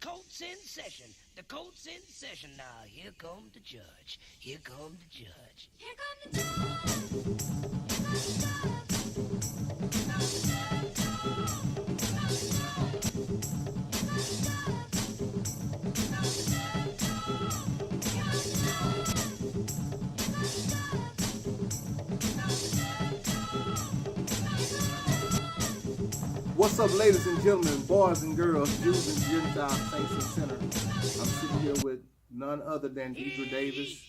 The court's in session. The court's in session now. Here come the judge. Here come the judge. Here come the judge. What's up, ladies and gentlemen, boys and girls, Jews and Gentiles, saints and sinners? I'm sitting here with none other than Dedra Davis,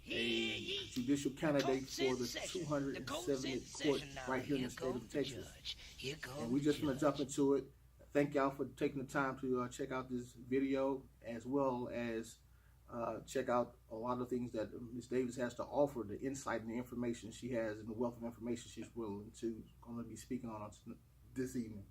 a judicial candidate for the 270th court right here in the state of Texas. And we're just going to jump into it. Thank y'all for taking the time to check out this video, as well as check out a lot of things that Ms. Davis has to offer, the insight and the information she has and the wealth of information she's going to be speaking on this evening.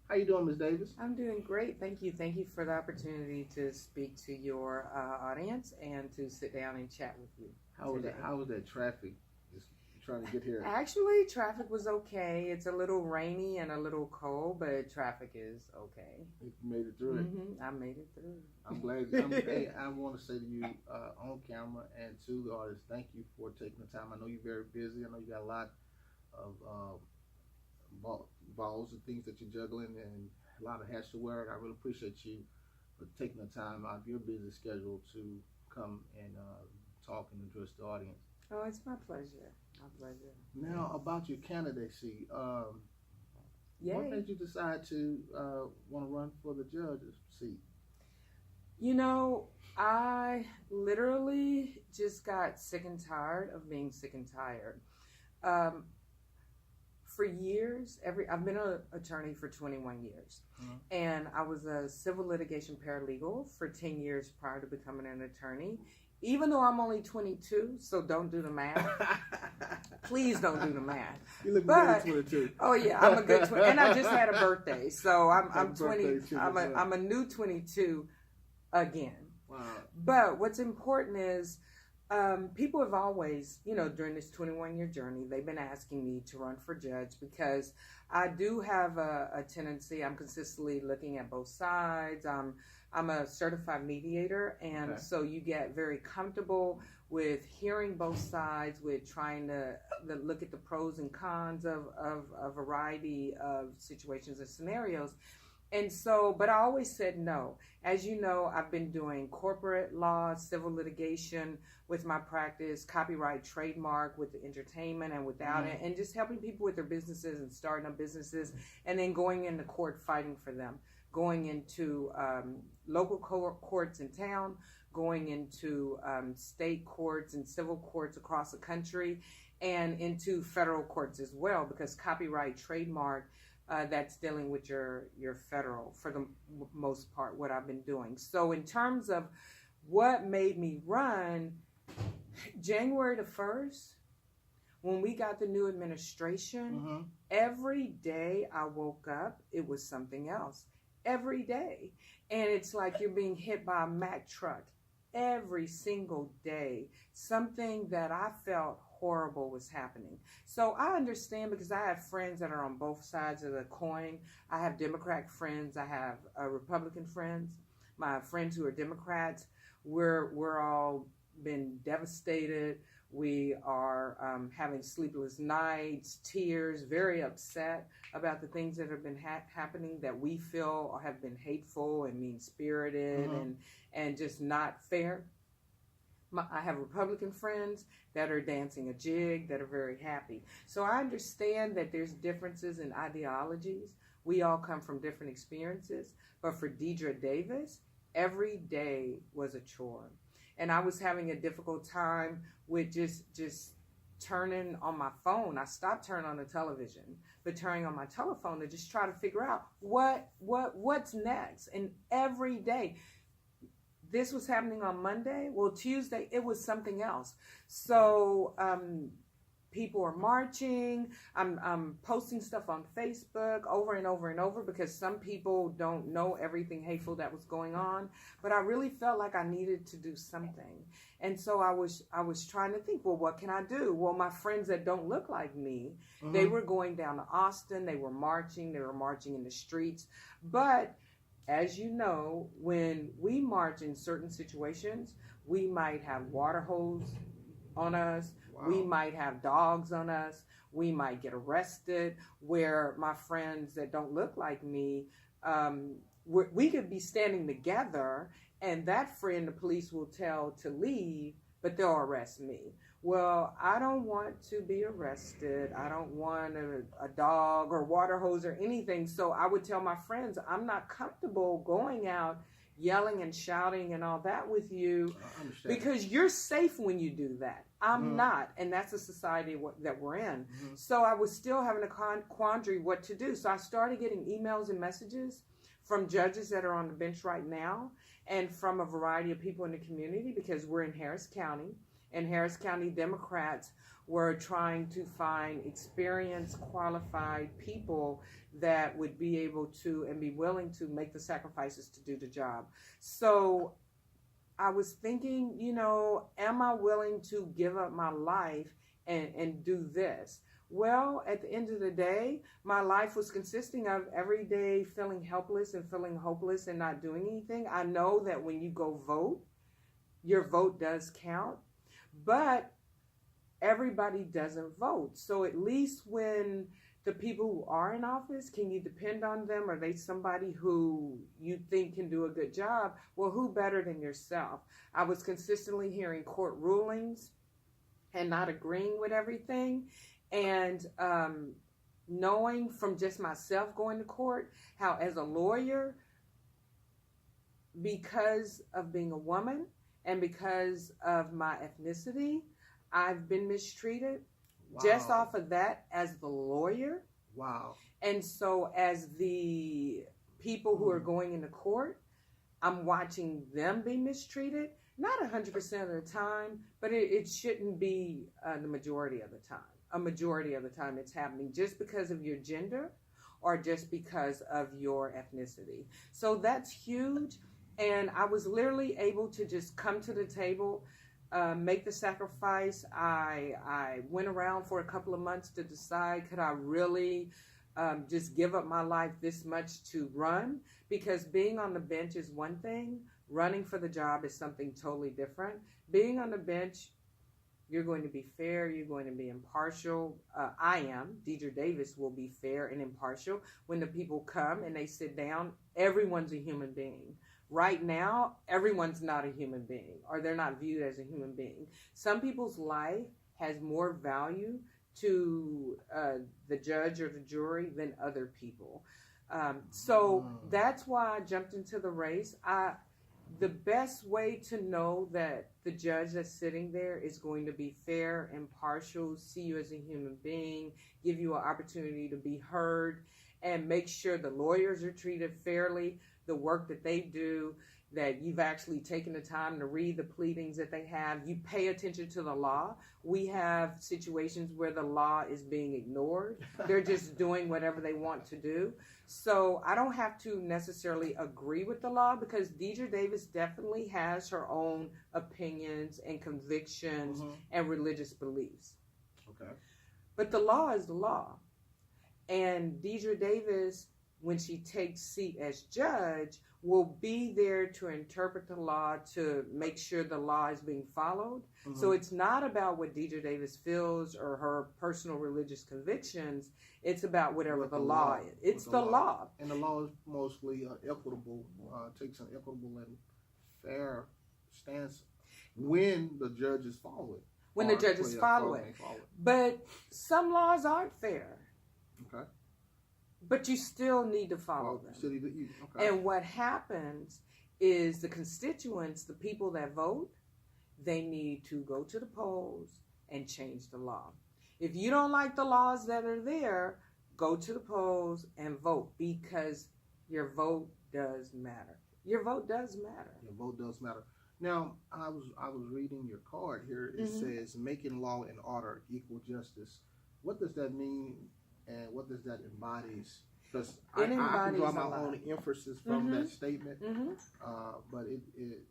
How you doing, Ms. Davis? I'm doing great. Thank you. Thank you for the opportunity to speak to your audience and to sit down and chat with you. How was that traffic? Just trying to get here. Actually, traffic was okay. It's a little rainy and a little cold, but traffic is okay. You made it through it. I made it through. I'm glad. Hey, I want to say to you on camera and to the audience, thank you for taking the time. I know you're very busy. I know you got a lot of balls and things that you're juggling and a lot of hats to wear. I really appreciate you for taking the time out of your busy schedule to come and talk and address the audience. Oh, it's my pleasure. My pleasure. Now, about your candidacy, what made you decide to want to run for the judge's seat? You know, I literally just got sick and tired of being sick and tired. For years, I've been an attorney for 21 years, and I was a civil litigation paralegal for 10 years prior to becoming an attorney. Even though I'm only 22, so don't do the math. Please don't do the math. You look good at 22. Oh yeah, I'm a good 20, and I just had a birthday, so I'm 20. I'm a new 22 again. Wow. But what's important is, people have always, during this 21-year journey, they've been asking me to run for judge because I do have a tendency. I'm consistently looking at both sides. I'm a certified mediator, and so you get very comfortable with hearing both sides, with trying to look at the pros and cons of a variety of situations and scenarios. And so, but I always said no. As you know, I've been doing corporate law, civil litigation with my practice, copyright, trademark, with the entertainment and without it, and just helping people with their businesses and starting up businesses, and then going into court fighting for them, going into local courts in town, going into state courts and civil courts across the country, and into federal courts as well, because copyright, trademark, that's dealing with your federal, for the most part, what I've been doing. So in terms of what made me run, January the 1st, when we got the new administration, every day I woke up, it was something else. Every day. And it's like you're being hit by a Mack truck every single day. Something that I felt horrible was happening. So I understand, because I have friends that are on both sides of the coin. I have Democratic friends. I have Republican friends. My friends who are Democrats, we're all been devastated. We are having sleepless nights, tears, very upset about the things that have been happening that we feel have been hateful and mean-spirited and just not fair. I have Republican friends that are dancing a jig, that are very happy. So I understand that there's differences in ideologies. We all come from different experiences. But for Dedra Davis, every day was a chore. And I was having a difficult time with just turning on my phone. I stopped turning on the television, but turning on my telephone to just try to figure out what's next. And every day, this was happening on Monday. Well, Tuesday, it was something else. So people are marching. I'm posting stuff on Facebook over and over and over, because some people don't know everything hateful that was going on. But I really felt like I needed to do something. And so I was trying to think, well, what can I do? Well, my friends that don't look like me, they were going down to Austin. They were marching in the streets. But as you know, when we march in certain situations, we might have water hose on us. Wow. We might have dogs on us. We might get arrested. Where my friends that don't look like me, we could be standing together, and that friend the police will tell to leave, but they'll arrest me. Well, I don't want to be arrested. I don't want a dog or water hose or anything. So I would tell my friends, I'm not comfortable going out yelling and shouting and all that with you, because you're safe when you do that. I'm not, and that's the society that we're in. So I was still having a quandary what to do. So I started getting emails and messages from judges that are on the bench right now, and from a variety of people in the community, because we're in Harris County, and Harris County Democrats were trying to find experienced, qualified people that would be able to and be willing to make the sacrifices to do the job. So I was thinking, am I willing to give up my life and do this? Well, at the end of the day, my life was consisting of every day feeling helpless and feeling hopeless and not doing anything. I know that when you go vote, your vote does count, but everybody doesn't vote. So at least when the people who are in office, can you depend on them? Are they somebody who you think can do a good job? Well, who better than yourself? I was consistently hearing court rulings and not agreeing with everything. And knowing from just myself going to court, how as a lawyer, because of being a woman and because of my ethnicity, I've been mistreated. Wow. Just off of that as the lawyer. Wow. And so as the people who are going into court, I'm watching them be mistreated. Not 100% of the time, but it shouldn't be the majority of the time. A majority of the time it's happening just because of your gender or just because of your ethnicity. So that's huge. And I was literally able to just come to the table, make the sacrifice. I went around for a couple of months to decide, could I really just give up my life this much to run? Because being on the bench is one thing. Running for the job is something totally different. Being on the bench, you're going to be fair. You're going to be impartial. I am. Dedra Davis will be fair and impartial. When the people come and they sit down, everyone's a human being. Right now, everyone's not a human being, or they're not viewed as a human being. Some people's life has more value to the judge or the jury than other people. So that's why I jumped into the race. The best way to know that the judge that's sitting there is going to be fair, impartial, see you as a human being, give you an opportunity to be heard, and make sure the lawyers are treated fairly, the work that they do, that you've actually taken the time to read the pleadings that they have. You pay attention to the law. We have situations where the law is being ignored. They're just doing whatever they want to do. So I don't have to necessarily agree with the law, because Dedra Davis definitely has her own opinions and convictions and religious beliefs. Okay. But the law is the law. And Dedra Davis, when she takes seat as judge, will be there to interpret the law, to make sure the law is being followed. So it's not about what Dedra Davis feels or her personal religious convictions. It's about whatever the law is. It's the law. And the law is mostly equitable, takes an equitable and fair stance when the judges follow it. When the judges follow it. But some laws aren't fair. Okay. But you still need to follow them. Okay. And what happens is the constituents, the people that vote, they need to go to the polls and change the law. If you don't like the laws that are there, go to the polls and vote, because your vote does matter. Your vote does matter. Your vote does matter. Now, I was reading your card here. It says making law and order, equal justice. What does that mean? And what does that embodies? Because I can draw my own emphasis from that statement. But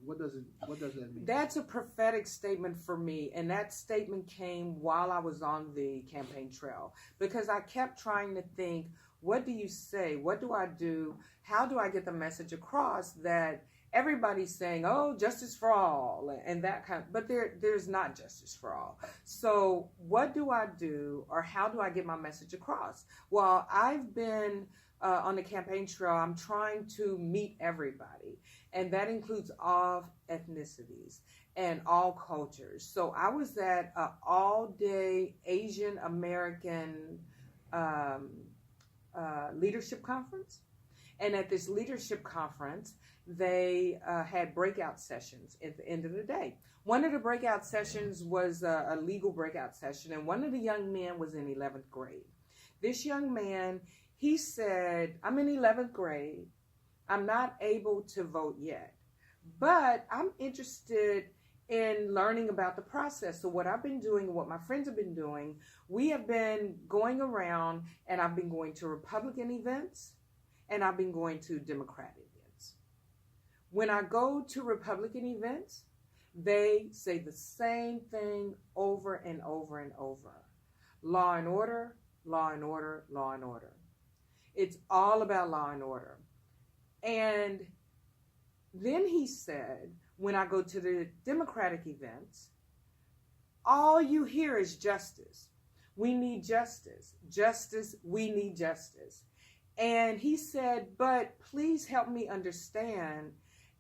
what does that mean? That's a prophetic statement for me, and that statement came while I was on the campaign trail, because I kept trying to think, what do you say? What do I do? How do I get the message across that everybody's saying, oh, justice for all, and that kind of, but there's not justice for all. So what do I do, or how do I get my message across? Well, I've been on the campaign trail. I'm trying to meet everybody, and that includes all ethnicities and all cultures. So I was at an all-day Asian American leadership conference, and at this leadership conference, they had breakout sessions at the end of the day. One of the breakout sessions was a legal breakout session, and one of the young men was in 11th grade. This young man, he said, I'm in 11th grade. I'm not able to vote yet, but I'm interested in learning about the process. So what I've been doing, what my friends have been doing, we have been going around, and I've been going to Republican events, and I've been going to Democratic events. When I go to Republican events, they say the same thing over and over and over. Law and order, law and order, law and order. It's all about law and order. And then he said, when I go to the Democratic events, all you hear is justice. We need justice. Justice, we need justice. And he said, but please help me understand,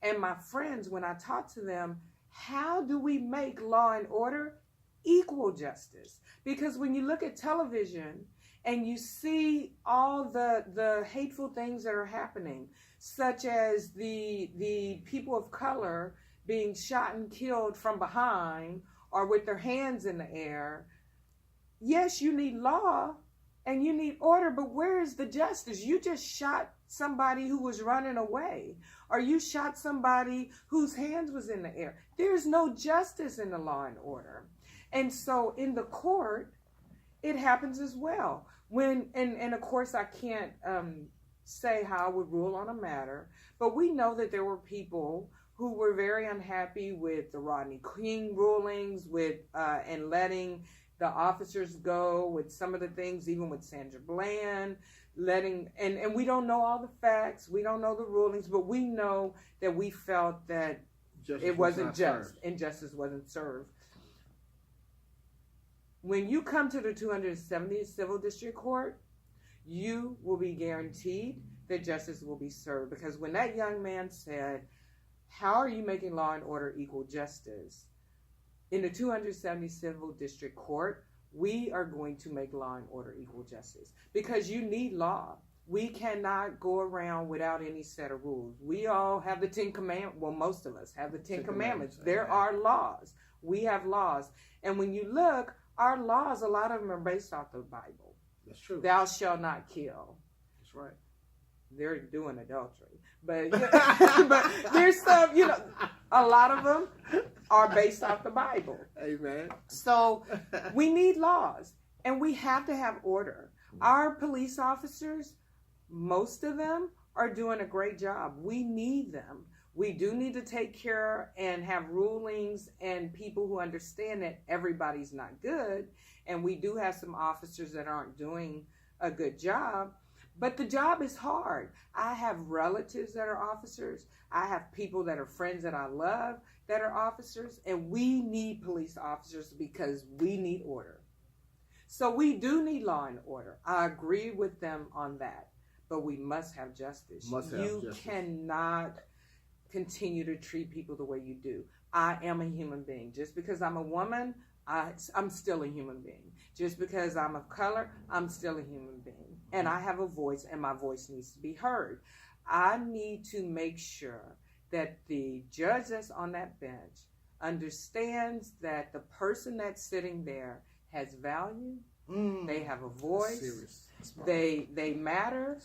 and my friends, when I talk to them, how do we make law and order equal justice? Because when you look at television and you see all the hateful things that are happening, such as the people of color being shot and killed from behind or with their hands in the air, yes, you need law and you need order, but where is the justice? You just shot somebody who was running away, or you shot somebody whose hands was in the air. There's no justice in the law and order. And so in the court, it happens as well. And of course I can't say how I would rule on a matter, but we know that there were people who were very unhappy with the Rodney King rulings, and letting the officers go, with some of the things, even with Sandra Bland, and we don't know all the facts, we don't know the rulings, but we know that we felt that it wasn't just, and justice wasn't served. When you come to the 270th Civil District Court, you will be guaranteed that justice will be served. Because when that young man said, how are you making law and order equal justice? In the 270th Civil District Court, we are going to make law and order equal justice. Because you need law. We cannot go around without any set of rules. We all have the 10 Commandments. Well, most of us have the 10 Commandments. There are laws. We have laws. And when you look, our laws, a lot of them are based off the Bible. That's true. Thou shalt not kill. That's right. They're doing adultery. But, but there's some, a lot of them are based off the Bible. Amen. So we need laws, and we have to have order. Our police officers, most of them are doing a great job. We need them. We do need to take care and have rulings and people who understand that everybody's not good. And we do have some officers that aren't doing a good job. But the job is hard. I have relatives that are officers. I have people that are friends that I love that are officers. And we need police officers because we need order. So we do need law and order. I agree with them on that. But we must have justice. You cannot continue to treat people the way you do. I am a human being. Just because I'm a woman, I'm still a human being. Just because I'm of color, I'm still a human being. And I have a voice, and my voice needs to be heard. I need to make sure that the judge that's on that bench understands that the person that's sitting there has value. They have a voice. They matter.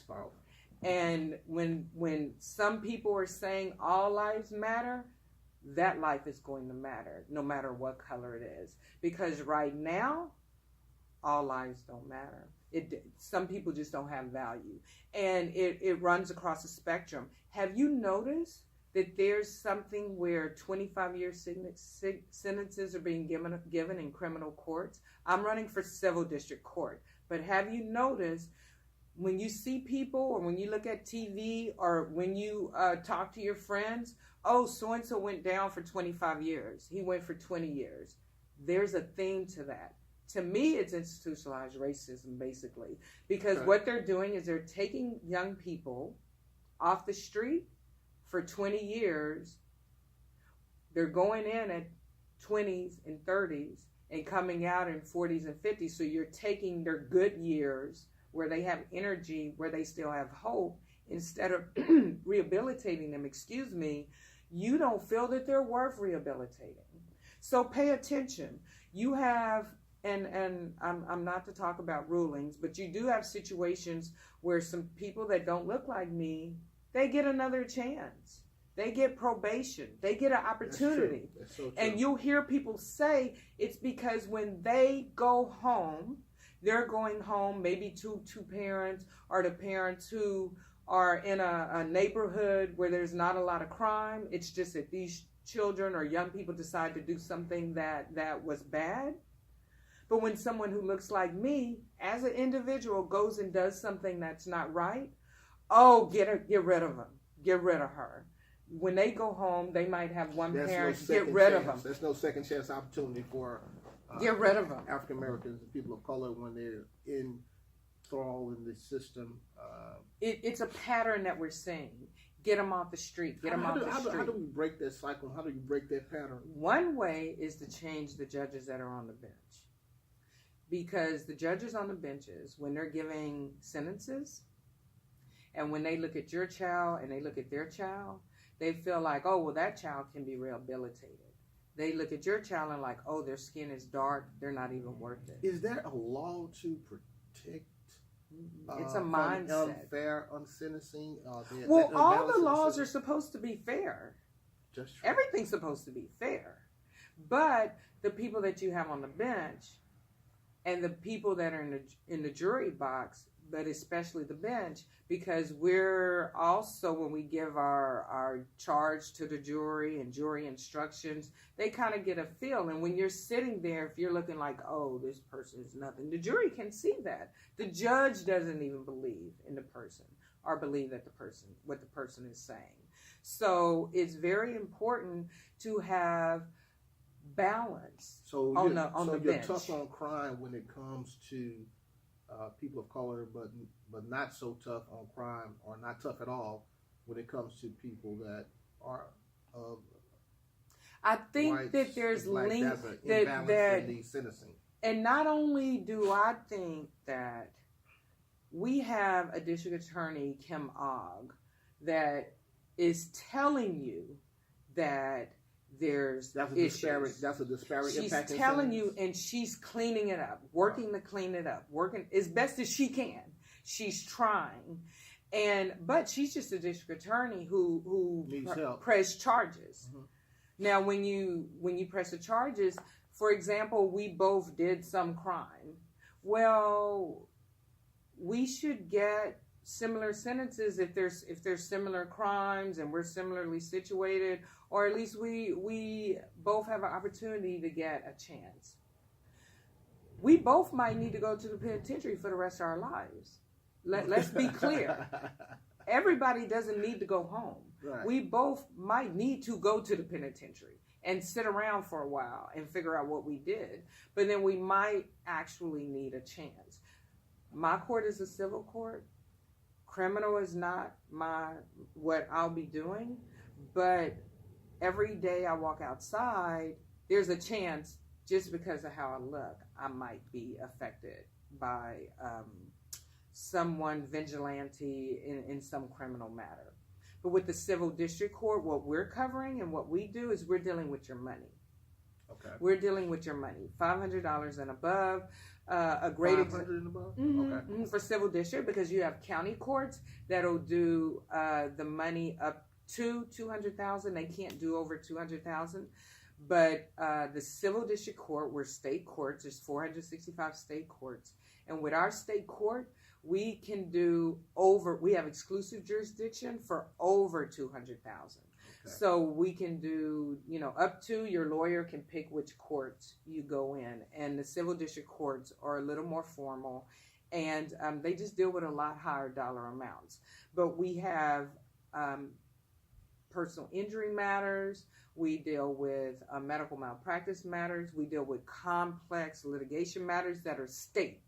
And when some people are saying all lives matter, that life is going to matter, no matter what color it is. Because right now, all lives don't matter. Some people just don't have value. And it runs across the spectrum. Have you noticed that there's something where 25-year sentences are being given in criminal courts? I'm running for civil district court. But have you noticed when you see people, or when you look at TV, or when you talk to your friends, oh, so-and-so went down for 25 years. He went for 20 years. There's a theme to that. To me, it's institutionalized racism, basically, because what they're doing is they're taking young people off the street for 20 years. They're going in at 20s and 30s and coming out in 40s and 50s. So you're taking their good years where they have energy, where they still have hope, instead of rehabilitating them, you don't feel that they're worth rehabilitating. So pay attention. You have, and I'm not to talk about rulings, but you do have situations where some people that don't look like me, they get another chance. They get probation. They get an opportunity. That's so true. And you'll hear people say it's because when they go home, they're going home maybe to two parents, or the parents who are in a neighborhood where there's not a lot of crime. It's just that these children or young people decide to do something that was bad. But when someone who looks like me, as an individual, goes and does something that's not right, oh, get rid of them. Get rid of her. When they go home, they might have one parent. Get rid of them. There's no second chance opportunity for get rid of them. African Americans and people of color when they're in thrall in the system. It's a pattern that we're seeing. Get them off the street. Get them off the street. How do we break that cycle? How do you break that pattern? One way is to change the judges that are on the bench. Because the judges on the benches, when they're giving sentences, and when they look at your child and they look at their child, they feel like, oh, well, that child can be rehabilitated. They look at your child and like, oh, their skin is dark. They're not even worth it. Is there a law to protect? It's a mindset. Unfair unsentencing. Well, all the laws are supposed to be fair. Just true. Everything's supposed to be fair. But the people that you have on the bench and the people that are in the jury box, but especially the bench, because we're also, when we give our charge to the jury and jury instructions, they kind of get a feel. And when you're sitting there, if you're looking like, oh, this person is nothing, the jury can see that. The judge doesn't even believe in the person or believe that what the person is saying. So it's very important to have balance on the bench. You're tough on crime when it comes to people of color, but not so tough on crime, or not tough at all when it comes to people that are of I think that there's link that in the sentencing. And not only do I think that we have a district attorney, Kim Ogg, that is telling you that there's issues. That's a disparate impact. She's telling you, and she's cleaning it up, working to clean it up, working as best as she can. She's trying, but she's just a district attorney who press charges. Mm-hmm. Now, when you press the charges, for example, we both did some crime. Well, we should get similar sentences if there's similar crimes and we're similarly situated, or at least we both have an opportunity to get a chance. We both might need to go to the penitentiary for the rest of our lives. Let's be clear. Everybody doesn't need to go home. Right. We both might need to go to the penitentiary and sit around for a while and figure out what we did. But then we might actually need a chance. My court is a civil court. Criminal is not what I'll be doing, but every day I walk outside, there's a chance, just because of how I look, I might be affected by someone vigilante in some criminal matter. But with the civil district court, what we're covering and what we do is we're dealing with your money. Okay. We're dealing with your money, $500 and above. A great $500 and above? Mm-hmm, okay. Mm-hmm, for civil district, because you have county courts that'll do the money up to $200,000. They can't do over $200,000. But the civil district court, we're state courts. There's 465 state courts, and with our state court, we can do we have exclusive jurisdiction for over $200,000. Okay. So we can do, up to, your lawyer can pick which courts you go in. And the civil district courts are a little more formal, and they just deal with a lot higher dollar amounts. But we have personal injury matters. We deal with medical malpractice matters. We deal with complex litigation matters that are state.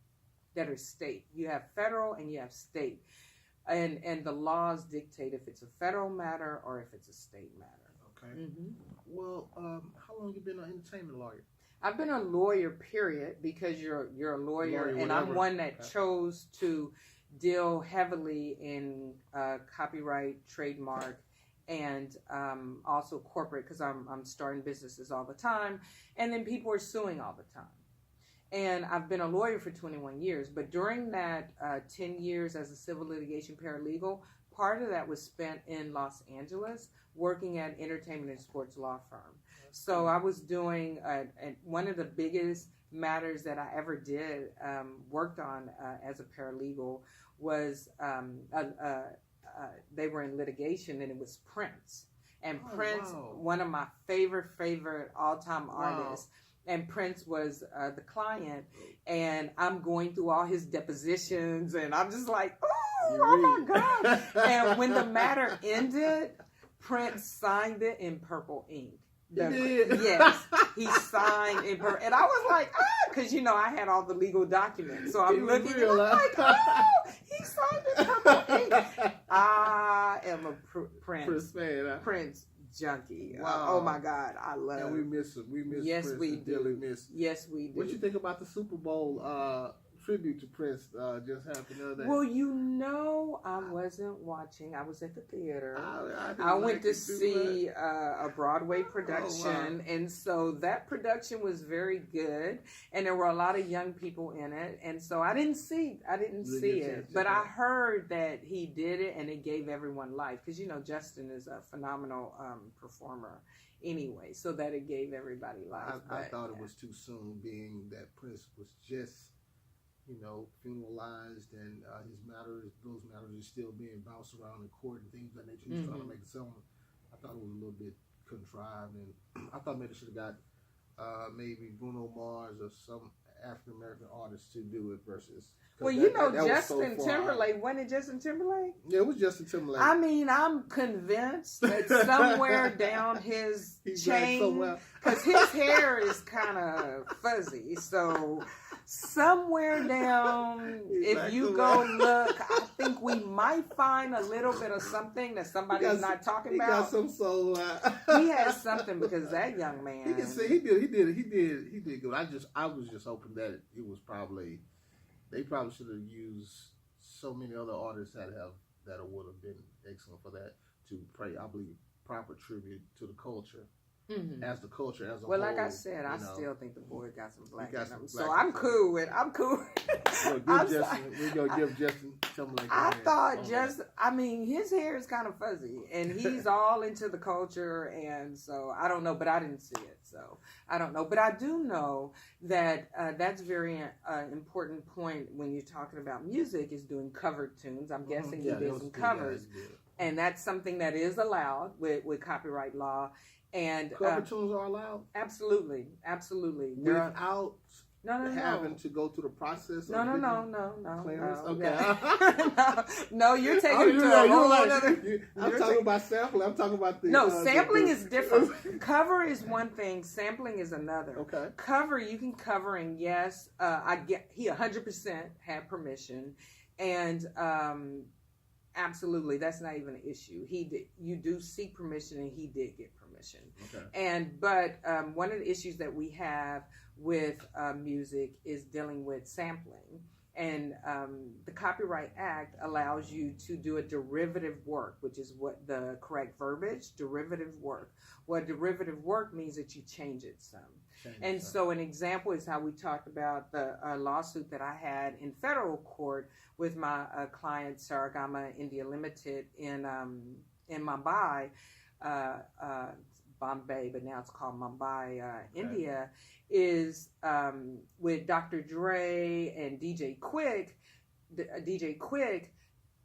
You have federal and you have state. And the laws dictate if it's a federal matter or if it's a state matter. Okay. Mm-hmm. Well, how long have you been an entertainment lawyer? I've been a lawyer, period, because you're a lawyer and I'm one that chose to deal heavily in copyright, trademark, and also corporate, because I'm starting businesses all the time, and then people are suing all the time. And I've been a lawyer for 21 years, but during that 10 years as a civil litigation paralegal, part of that was spent in Los Angeles working at entertainment and sports law firm. So I was doing one of the biggest matters that I ever did, worked on as a paralegal was they were in litigation, and it was Prince. And Prince, one of my favorite all-time artists. And Prince was the client, and I'm going through all his depositions, and I'm just like, oh my God. And when the matter ended, Prince signed it in purple ink. Yes, he signed in purple. And I was like, because, I had all the legal documents. So I'm looking and I'm like, he signed in purple ink. I am a Prince fan. Huh? Prince junkie. Wow. Oh my God, I love. And we miss him. We miss. Yes, Prince. we do. Really miss. Yes, we do. What you think about the Super Bowl tribute to Prince just happened the other day? Well, I wasn't watching. I was at the theater. I went to see a Broadway production, and so that production was very good, and there were a lot of young people in it, and so I didn't see it, but I heard that he did it, and it gave everyone life, because Justin is a phenomenal performer anyway, so that it gave everybody life. I thought it was too soon, being that Prince was just funeralized, and those matters are still being bounced around in court and things like that. He's trying to make a settlement. I thought it was a little bit contrived, and I thought maybe they should have got maybe Bruno Mars or some African American artist to do it versus. Well, Justin Timberlake. Wasn't it Justin Timberlake? Yeah, it was Justin Timberlake. I mean, I'm convinced that somewhere down his chain, because his hair is kind of fuzzy, so somewhere down, if you go look, I think we might find a little bit of something that somebody's not talking about. He got some soul. He has something, because that young man. He can say he did good. I was just hoping that it was probably. They probably should have used so many other artists that would have been excellent for that to pay, I believe, proper tribute to the culture, as the culture as a whole. Well, like I said, I still think the boy got some black in him, so I'm cool with. We're gonna give Justin Timberlake. I thought his hair is kind of fuzzy, and he's all into the culture, and so I don't know, but I didn't see it, so I don't know, but I do know that that's very important point when you're talking about music is doing covered tunes. I'm guessing he did some covers, and that's something that is allowed with copyright law. And cover tunes are allowed? Absolutely. Without having to go through the process? No. Clearance? No, okay. No, you're taking it to a whole other... I'm talking about sampling. I'm talking about the... No, sampling is different. Cover is one thing. Sampling is another. Okay. Cover, you can cover, and yes, he 100% had permission. And... absolutely, that's not even an issue. You do seek permission, and he did get permission. Okay. But one of the issues that we have with music is dealing with sampling, and the Copyright Act allows you to do a derivative work, which is what the correct verbiage, derivative work. What derivative work means that you change it some. So an example is how we talked about the lawsuit that I had in federal court with my client Saragama India Limited in Mumbai, Bombay, but now it's called Mumbai, India, is with Dr. Dre and DJ Quick. DJ Quick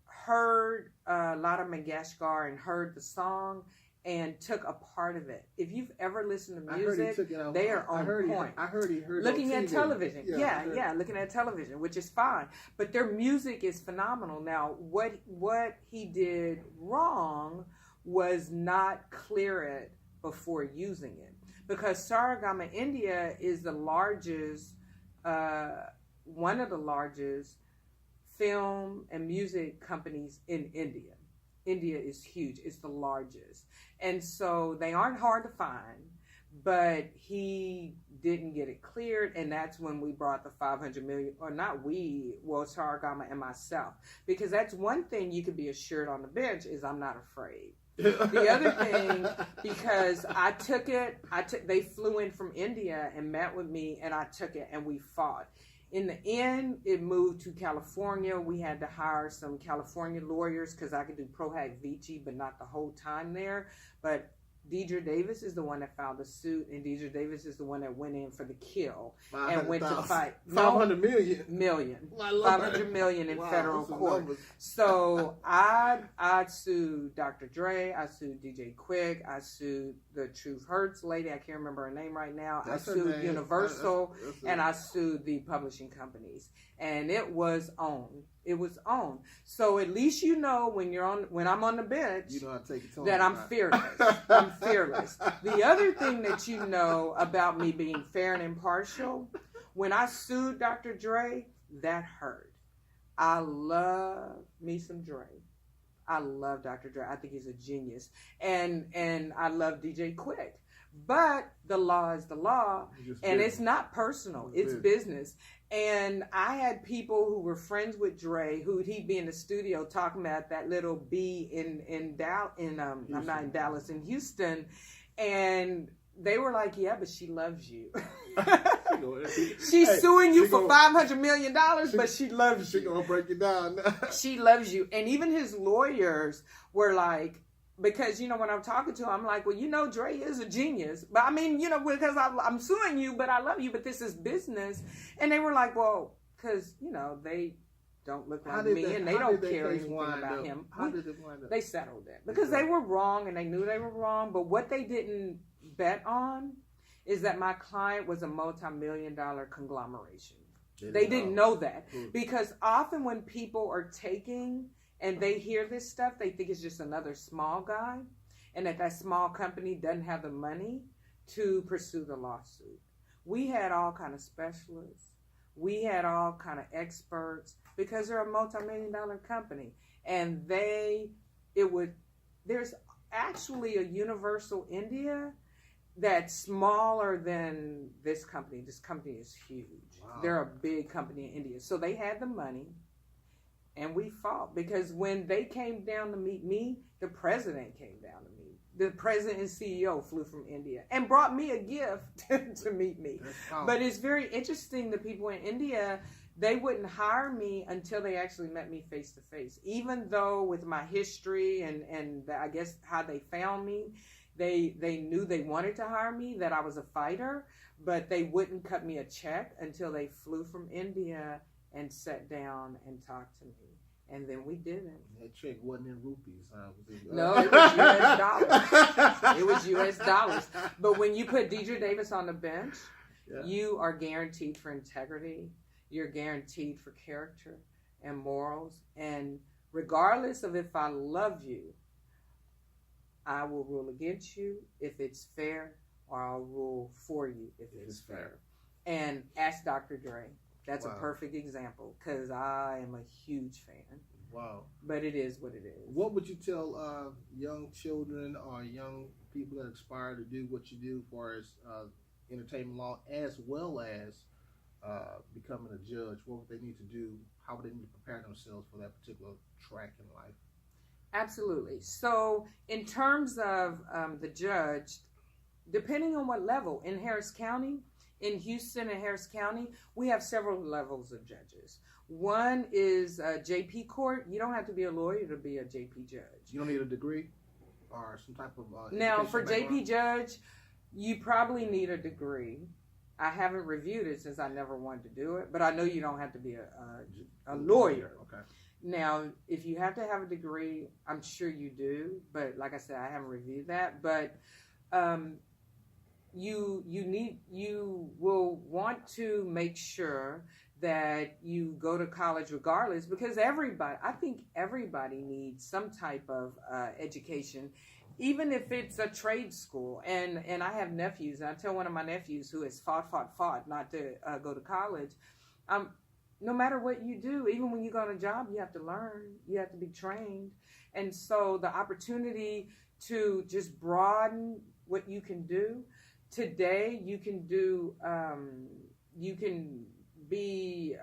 heard Lata Mangeshkar and heard the song, and took a part of it. If you've ever listened to I heard he music, took it out. they are on point. I heard he heard Looking on at TV. television. Yeah, Yeah, looking at television, which is fine. But their music is phenomenal. Now, what he did wrong was not clear it before using it. Because Saragama India is the largest, one of the largest film and music companies in India. India is huge. It's the largest. And so they aren't hard to find, but he didn't get it cleared. And that's when we brought the 500 million, or not we, well, Saragama and myself. Because that's one thing you could be assured on the bench is I'm not afraid. The other thing, because I took it, they flew in from India and met with me, and I took it, and we fought. In the end, it moved to California. We had to hire some California lawyers because I could do pro hac vici, but not the whole time there. But Dedra Davis is the one that filed the suit, and Dedra Davis is the one that went in for the kill and went to fight. 500 million. Million. 500 million in federal court. Numbers. So I sued Dr. Dre, I sued DJ Quick, I sued the Truth Hurts lady, I can't remember her name right now. That's I sued name. Universal, That's and I sued the publishing companies. And it was on. It was on. So at least you know when I'm on the bench, You know how to take it to that I'm fearless. I'm fearless. The other thing that you know about me being fair and impartial, when I sued Dr. Dre, that hurt. I love me some Dre. I love Dr. Dre. I think he's a genius. And I love DJ Quick. But the law is the law, and it's not personal. It's business. And I had people who were friends with Dre, he'd be in the studio talking about that little bee in Houston, and they were like, "Yeah, but she loves you. She's suing you for $500 million, but she loves you. She's gonna break it down. She loves you." And even his lawyers were like, because, when I'm talking to him, I'm like, well, Dre is a genius. But I mean, because I'm suing you, but I love you, but this is business. And they were like, well, because, they don't look like me and they don't care anything about him. How did it wind up? They settled it because they were wrong and they knew they were wrong. But what they didn't bet on is that my client was a multi-million-dollar conglomeration. They didn't know that. Because often when people are taking and they hear this stuff, they think it's just another small guy, and that small company doesn't have the money to pursue the lawsuit. We had all kind of specialists. We had all kind of experts because they're a multi-million-dollar company, and there's actually a Universal India that's smaller than this company. This company is huge. Wow. They're a big company in India, so they had the money. And we fought because when they came down to meet me, the president came down to me. The president and CEO flew from India and brought me a gift to meet me. But it's very interesting, the people in India, they wouldn't hire me until they actually met me face to face. Even though with my history and I guess how they found me, they knew they wanted to hire me, that I was a fighter, but they wouldn't cut me a check until they flew from India and sat down and talked to me. And then we did it. That check wasn't in rupees, huh? No, it was U.S. dollars. It was U.S. dollars. But when you put Dedra Davis on the bench, you are guaranteed for integrity. You're guaranteed for character and morals. And regardless of if I love you, I will rule against you if it's fair, or I'll rule for you if it's fair. And ask Dr. Dre. That's a perfect example because I am a huge fan. Wow. But it is what it is. What would you tell young children or young people that aspire to do what you do as far as entertainment law, as well as becoming a judge? What would they need to do? How would they need to prepare themselves for that particular track in life? Absolutely. So in terms of the judge, depending on what level, in Harris County, in Houston and Harris County, we have several levels of judges. One is JP court. You don't have to be a lawyer to be a JP judge. You don't need a degree or some type of now, for background? JP judge, you probably need a degree. I haven't reviewed it since I never wanted to do it, but I know you don't have to be a lawyer. Okay. Now, if you have to have a degree, I'm sure you do, but like I said, I haven't reviewed that. But you will want to make sure that you go to college regardless, because I think everybody needs some type of education, even if it's a trade school. And I have nephews, and I tell one of my nephews who has fought not to go to college, no matter what you do, even when you go on a job, you have to learn, you have to be trained. And so the opportunity to just broaden what you can do today, you can do, you can be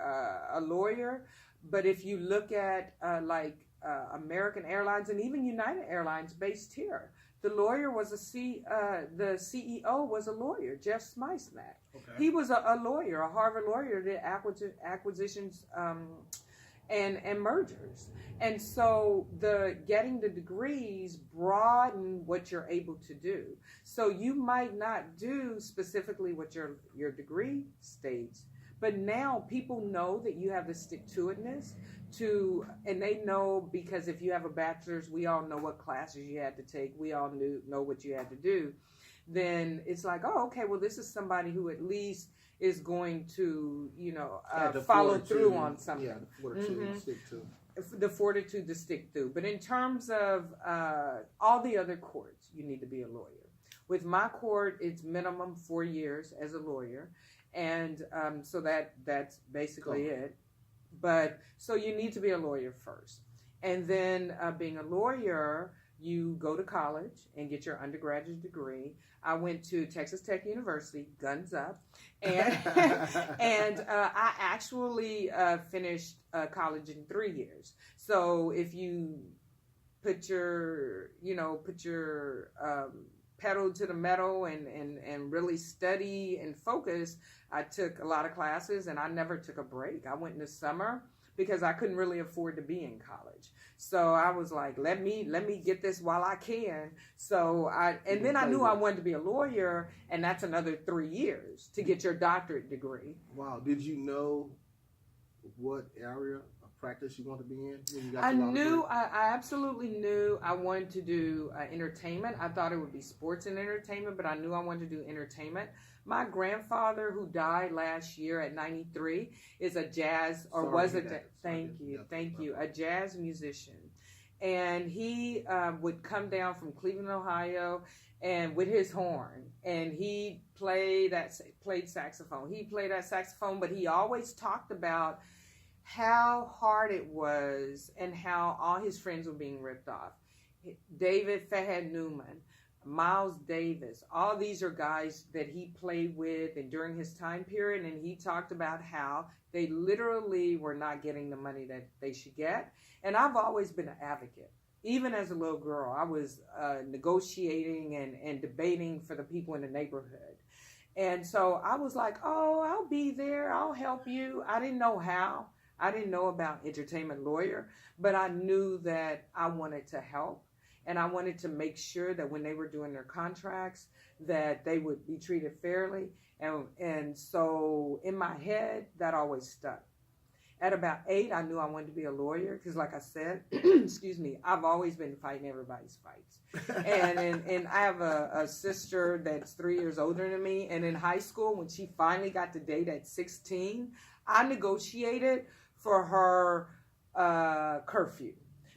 a lawyer. But if you look at American Airlines and even United Airlines based here, the lawyer was the CEO was a lawyer, Jeff Smysmack. Okay. He was a lawyer, a Harvard lawyer, did acquisitions and mergers. And so getting the degrees broaden what you're able to do. So you might not do specifically what your degree states, but now people know that you have the stick-to-itness and they know, because if you have a bachelor's, we all know what classes you had to take. We all know what you had to do. Then it's like, oh, okay, well, this is somebody who at least is going to, follow through on something. Yeah, the fortitude to stick to. The fortitude to stick through. But in terms of all the other courts, you need to be a lawyer. With my court, it's minimum 4 years as a lawyer. And so that's basically it. But so you need to be a lawyer first. And then being a lawyer, you go to college and get your undergraduate degree. I went to Texas Tech University, guns up, and I actually finished college in 3 years. So if you put your pedal to the metal and really study and focus, I took a lot of classes and I never took a break. I went in the summer because I couldn't really afford to be in college. So I was like, let me get this while I can. So then I knew I wanted to be a lawyer, and that's another 3 years to get your doctorate degree. Wow. Did you know what area of practice you want to be in when you got I absolutely knew I wanted to do entertainment. I thought it would be sports and entertainment, but I knew I wanted to do entertainment. My grandfather, who died last year at 93, is a jazz, a jazz musician. And he would come down from Cleveland, Ohio, and with his horn, and he played saxophone. He played that saxophone, but he always talked about how hard it was and how all his friends were being ripped off. David Fahad Newman, Miles Davis, all these are guys that he played with and during his time period, and he talked about how they literally were not getting the money that they should get. And I've always been an advocate. Even as a little girl, I was negotiating and debating for the people in the neighborhood. And so I was like, oh, I'll be there, I'll help you. I didn't know how. I didn't know about entertainment lawyer, but I knew that I wanted to help. And I wanted to make sure that when they were doing their contracts, that they would be treated fairly. And so in my head, that always stuck. At about 8, I knew I wanted to be a lawyer because, like I said, excuse me, I've always been fighting everybody's fights. And I have a sister that's 3 years older than me. And in high school, when she finally got to date at 16, I negotiated for her curfew.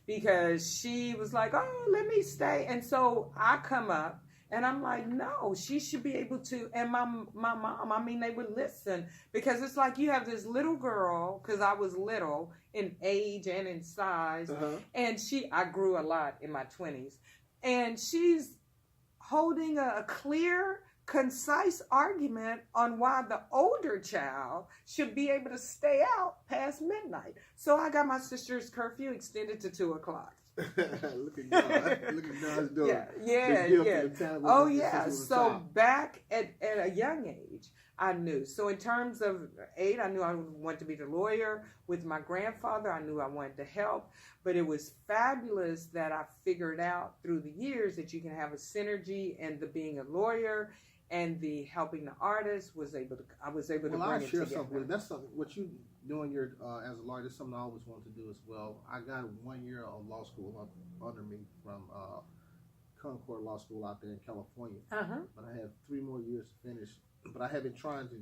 Because she was like, oh, let me stay. And so I come up and I'm like, no, she should be able to. And my mom, they would listen. Because it's like you have this little girl, because I was little in age and in size. Uh-huh. And I grew a lot in my 20s. And she's holding a clear, concise argument on why the older child should be able to stay out past midnight. So I got my sister's curfew extended to 2 o'clock. Look at God. Look at God's doing. Yeah. Oh, yeah. So back at a young age, I knew. So in terms of 8, I knew I wanted to be the lawyer. With my grandfather, I knew I wanted to help. But it was fabulous that I figured out through the years that you can have a synergy in being a lawyer and the helping the artist I was able to Well, bring I'll it share together. something with that's something what you doing your as a lawyer. That's something I always wanted to do as well. I got 1 year of law school up under me from Concord Law School out there in California, but I have 3 more years to finish. But I have been trying to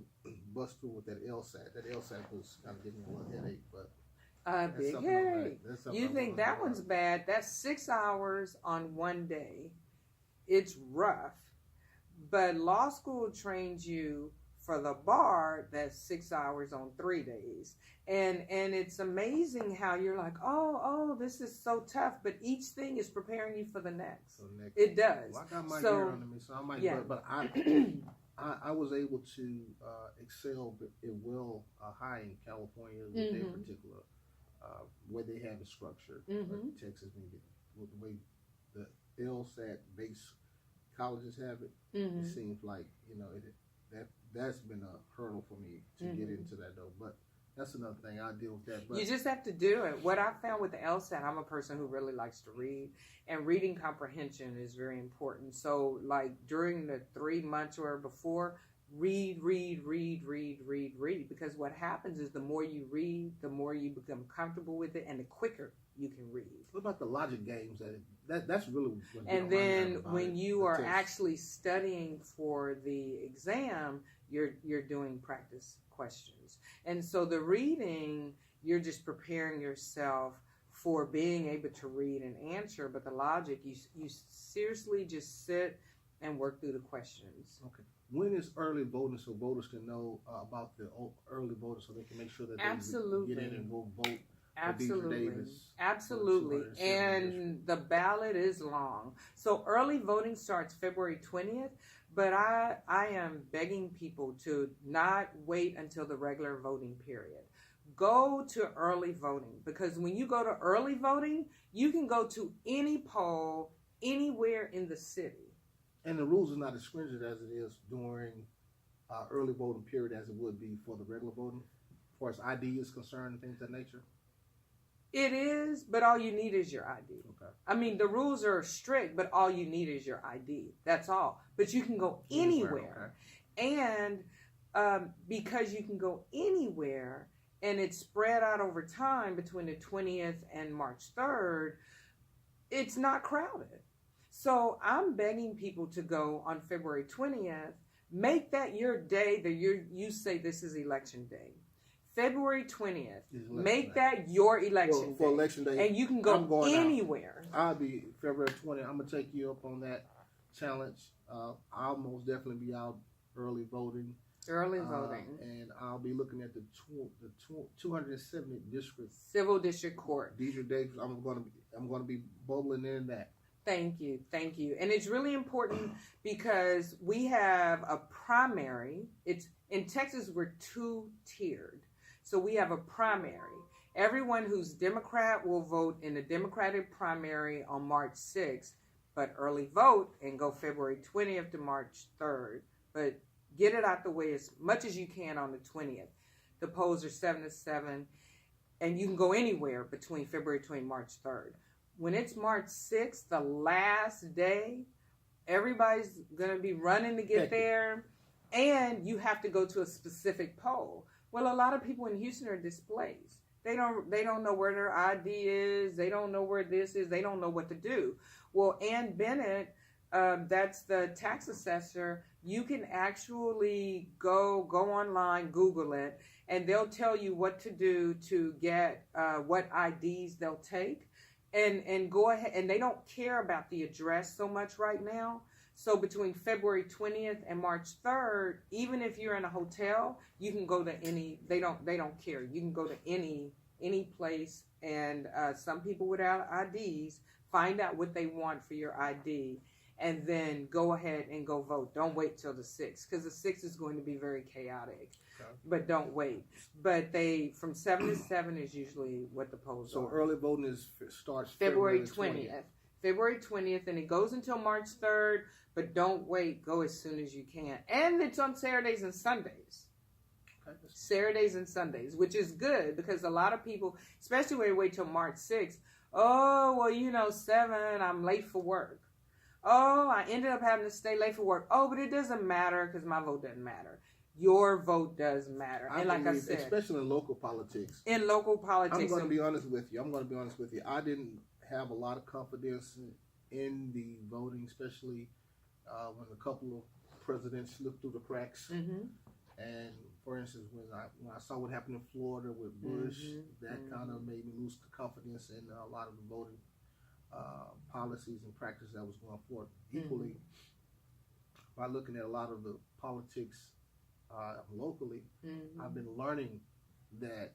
bust through with that LSAT. That LSAT was kind of giving me a little headache, but Big headache. You think that one's bad? That's 6 hours on one day. It's rough. But law school trains you for the bar. That's 6 hours on 3 days, and it's amazing how you're like, oh, this is so tough. But each thing is preparing you for the next. It does. Well, I got my year under me, so I might. Yeah. But I was able to excel it well high in California with their particular way they have it structured. Texas, with the way the LSAT based colleges have it, it seems like that's been a hurdle for me to get into that though. But that's another thing. I deal with that. But you just have to do it. What I found with the LSAT, I'm a person who really likes to read, and reading comprehension is very important. So, like during the 3 months or before, read, because what happens is the more you read, the more you become comfortable with it, and the quicker you can read. What about the logic games? That's really what and then when you are actually studying for the exam, you're doing practice questions. And so the reading, you're just preparing yourself for being able to read and answer, but the logic, you seriously just sit and work through the questions. Okay. When is early voting so voters can know about the early voters so they can make sure that they get in and go vote? Absolutely. And the ballot is long. So early voting starts February 20th, but I am begging people to not wait until the regular voting period. Go to early voting, because when you go to early voting, you can go to any poll anywhere in the city. And the rules are not as stringent as it is during early voting period as it would be for the regular voting, as far as ID is concerned and things of that nature. It is, but all you need is your ID. Okay. I mean, the rules are strict, but all you need is your ID. That's all. But you can go anywhere. Okay. And because you can go anywhere, and it's spread out over time between the 20th and March 3rd, it's not crowded. So I'm begging people to go on February 20th. Make that your day that you say this is election day. February 20th. Make that your election day. For election day. And you can go anywhere. I'll be February 20th. I'm going to take you up on that challenge. I'll most definitely be out early voting. And I'll be looking at the 270th district. Civil District Court. Dedra Davis. I'm going to be bubbling in that. Thank you. And it's really important because we have a primary. In Texas, we're 2-tiered. So we have a primary. Everyone who's Democrat will vote in the Democratic primary on March 6th, but early vote and go February 20th to March 3rd. But get it out the way as much as you can on the 20th. The polls are 7 to 7, and you can go anywhere between February 20th and March 3rd. When it's March 6th, the last day, everybody's going to be running to get there, and you have to go to a specific poll. Well, a lot of people in Houston are displaced. They don't know where their ID is. They don't know where this is. They don't know what to do. Well, Ann Bennett, that's the tax assessor. You can actually go online, Google it, and they'll tell you what to do to get what IDs they'll take. And go ahead, and they don't care about the address so much right now. So between February 20th and March 3rd, even if you're in a hotel, you can go to any. They don't care. You can go to any place, and some people without IDs find out what they want for your ID, and then go ahead and go vote. Don't wait till the 6th, because the 6th is going to be very chaotic. Okay. But don't wait. But from 7 to 7 is usually what the polls are. So early voting starts February 20th. February 20th, and it goes until March 3rd, but don't wait. Go as soon as you can. And it's on Saturdays and Sundays. Okay. Saturdays and Sundays, which is good because a lot of people, especially when they wait till March 6th, 7, I'm late for work. Oh, I ended up having to stay late for work. Oh, but it doesn't matter because my vote doesn't matter. Your vote does matter. And like I said, especially in local politics. In local politics. I'm going to be honest with you. I didn't have a lot of confidence in the voting, especially when a couple of presidents slipped through the cracks. Mm-hmm. And for instance, when I saw what happened in Florida with Bush, that kind of made me lose confidence in a lot of the voting policies and practices that was going forth. Equally, by looking at a lot of the politics locally, I've been learning that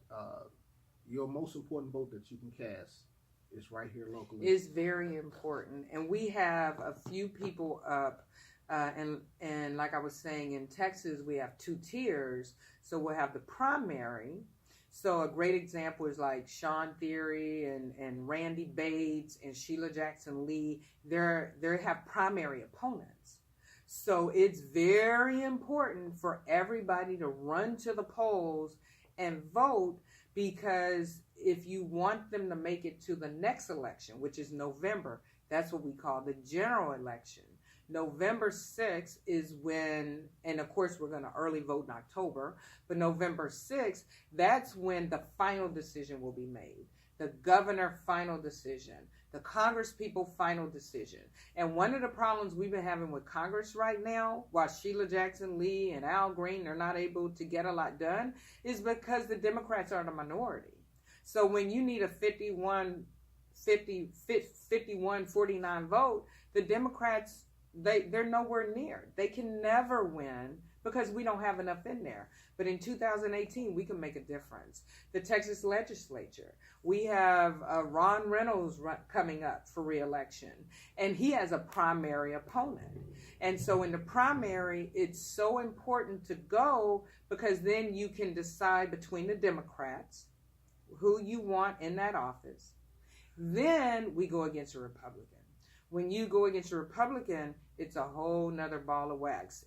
your most important vote that you can cast is right here locally. Is very important, and we have a few people up. And like I was saying, in Texas, we have 2 tiers. So we'll have the primary. So a great example is like Sean Theory and Randy Bates and Sheila Jackson Lee. They have primary opponents. So it's very important for everybody to run to the polls and vote, because if you want them to make it to the next election, which is November, that's what we call the general election. November 6th is when, and of course we're going to early vote in October, but November 6th, that's when the final decision will be made. The governor final decision, the Congress people final decision. And one of the problems we've been having with Congress right now, while Sheila Jackson Lee and Al Green are not able to get a lot done, is because the Democrats are the minority. So when you need a 51-49 vote, the Democrats, they're nowhere near. They can never win because we don't have enough in there. But in 2018, we can make a difference. The Texas legislature, we have Ron Reynolds coming up for re-election, and he has a primary opponent. And so in the primary, it's so important to go, because then you can decide between the Democrats who you want in that office. Then we go against a Republican. When you go against a Republican, it's a whole nother ball of wax.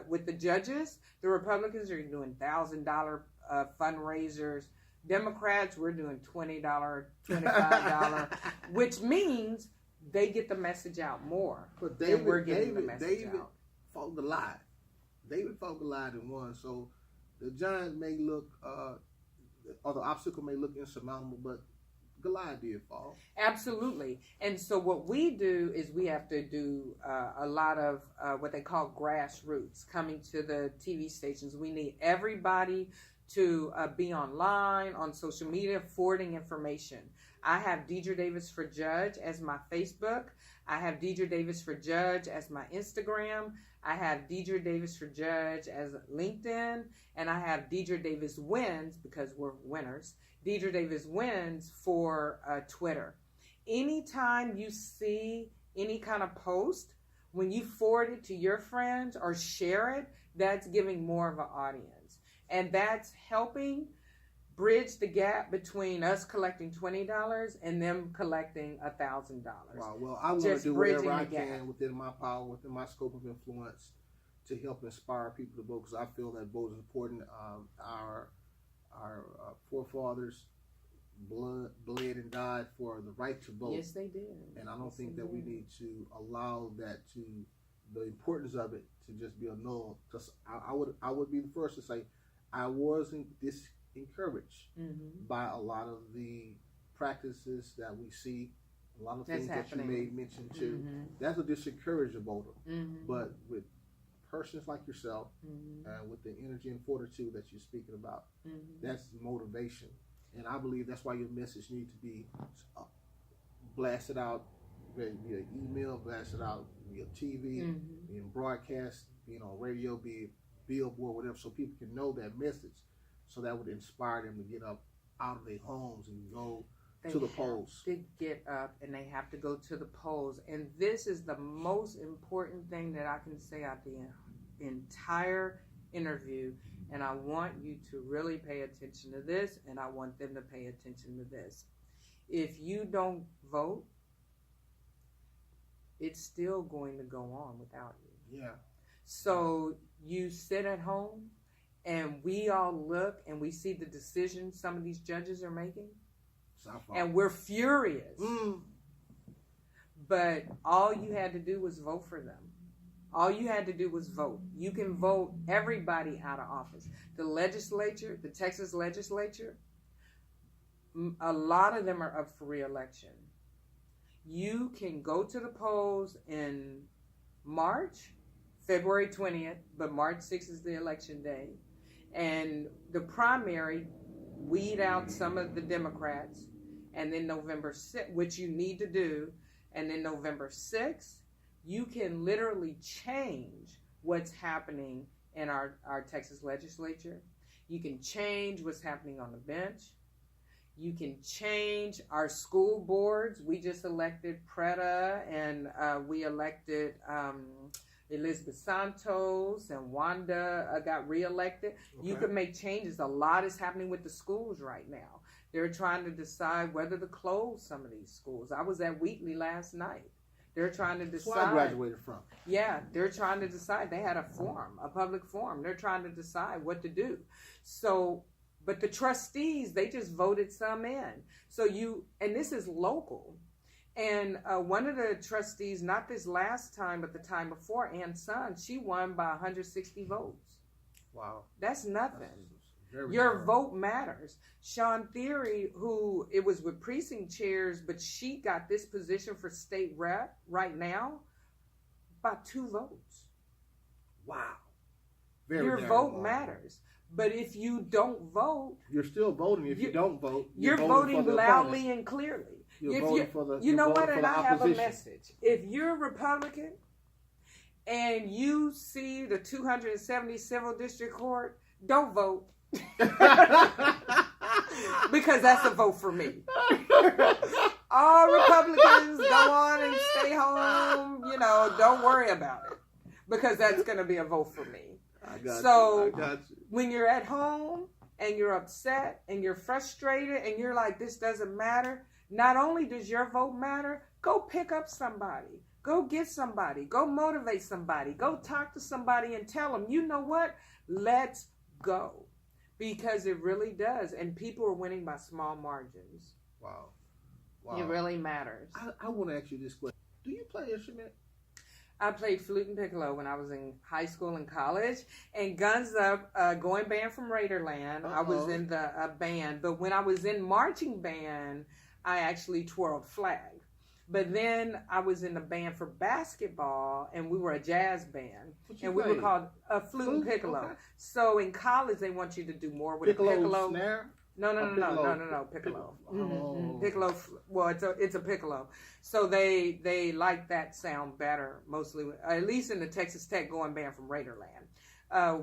With the judges, the Republicans are doing $1,000 fundraisers. Democrats, we're doing $20, $25, which means they get the message out more. But we're getting the message out. Fought the lie. David fought the lie and won. So the giant may look, or the obstacle may look insurmountable, but Goliath did fall. Absolutely. And so what we do is we have to do a lot of what they call grassroots, coming to the TV stations. We need everybody to be online, on social media, forwarding information. I have Dedra Davis for Judge as my Facebook. I have Dedra Davis for Judge as my Instagram. I have Dedra Davis for Judge as LinkedIn. And I have Dedra Davis Wins, because we're winners, Dedra Davis Wins for Twitter. Anytime you see any kind of post, when you forward it to your friends or share it, that's giving more of an audience. And that's helping bridge the gap between us collecting $20 and them collecting $1,000. Wow. Well, I want to do whatever I can within my power, within my scope of influence, to help inspire people to vote, because I feel that vote is important. Our forefathers bled and died for the right to vote. Yes, they did. And I don't think that we need to allow that to, the importance of it, to just be a null. Because I would be the first to say I wasn't encouraged by a lot of the practices that we see, a lot of things that you made mention to. That's what discourage a voter. But with persons like yourself, with the energy and fortitude that you're speaking about, that's motivation. And I believe that's why your message needs to be blasted out via email, blasted out via TV, being broadcast, being on radio, be it billboard, whatever, so people can know that message. So that would inspire them to get up out of their homes and go to the polls. They get up and they have to go to the polls. And this is the most important thing that I can say out the entire interview. And I want you to really pay attention to this, and I want them to pay attention to this. If you don't vote, it's still going to go on without you. Yeah. So you sit at home, and we all look and we see the decisions some of these judges are making, and we're furious. but all you had to do was vote for them. All you had to do was vote. You can vote everybody out of office. The legislature, the Texas legislature, a lot of them are up for re-election. You can go to the polls in March, February 20th, but March 6th is the election day. And the primary, weed out some of the Democrats, and then November 6th, which you need to do, and then November 6th, you can literally change what's happening in our Texas legislature. You can change what's happening on the bench. You can change our school boards. We just elected Preta, and we elected Elizabeth Santos, and Wanda got reelected. Okay. You can make changes. A lot is happening with the schools right now. They're trying to decide whether to close some of these schools. I was at Wheatley last night. They're trying to decide. That's where I graduated from. Yeah, they're trying to decide. They had a forum, a public forum. They're trying to decide what to do. So, but the trustees, they just voted some in. So and this is local. And one of the trustees, not this last time, but the time before, Ann Sun, she won by 160 votes. Wow. That's nothing. Very Your rare. vote matters. Sean Theory, who it was with precinct chairs, but she got this position for state rep right now by 2 votes. Wow. Very Your narrow vote margin. matters. But if you don't vote, you're still voting. If you don't vote, you're voting loudly and clearly. You're voting for the you know what? for And the I have a opposition. message. If you're a Republican and you see the 270 civil district court, don't vote. Because that's a vote for me. All Republicans go on and stay home. Don't worry about it, because that's going to be a vote for me. I got you. When you're at home and you're upset and you're frustrated and you're like, this doesn't matter, not only does your vote matter, go pick up somebody. Go get somebody. Go motivate somebody. Go talk to somebody and tell them, you know what? Let's go. Because it really does. And people are winning by small margins. Wow. It really matters. I want to ask you this question. Do you play instrument? I played flute and piccolo when I was in high school and college. And Guns Up, going band from Raiderland, I was in the band. But when I was in marching band, I actually twirled flag. But then I was in the band for basketball, and we were a jazz band. And we were called flute and piccolo. Okay. So in college, they want you to do more with piccolo a piccolo. Snare? No, piccolo. Mm-hmm. Piccolo. Well, it's a piccolo. So they like that sound better, mostly, at least in the Texas Tech going band from Raiderland.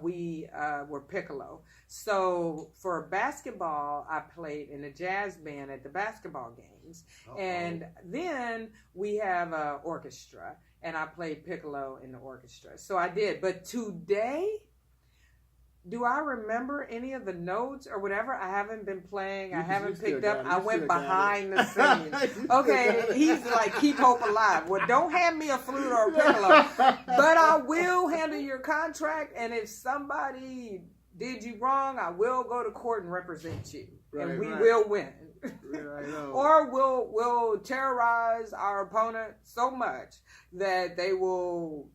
We were piccolo. So for basketball, I played in a jazz band at the basketball games. And then we have an orchestra, and I played piccolo in the orchestra. So I did. But today, do I remember any of the notes or whatever? I haven't been playing. I haven't picked up. I went behind the scenes. Okay, he's like, keep hope alive. Well, don't hand me a flute or a piccolo, but I will handle your contract. And if somebody did you wrong, I will go to court and represent you, and we will win. Or we'll terrorize our opponent so much that they will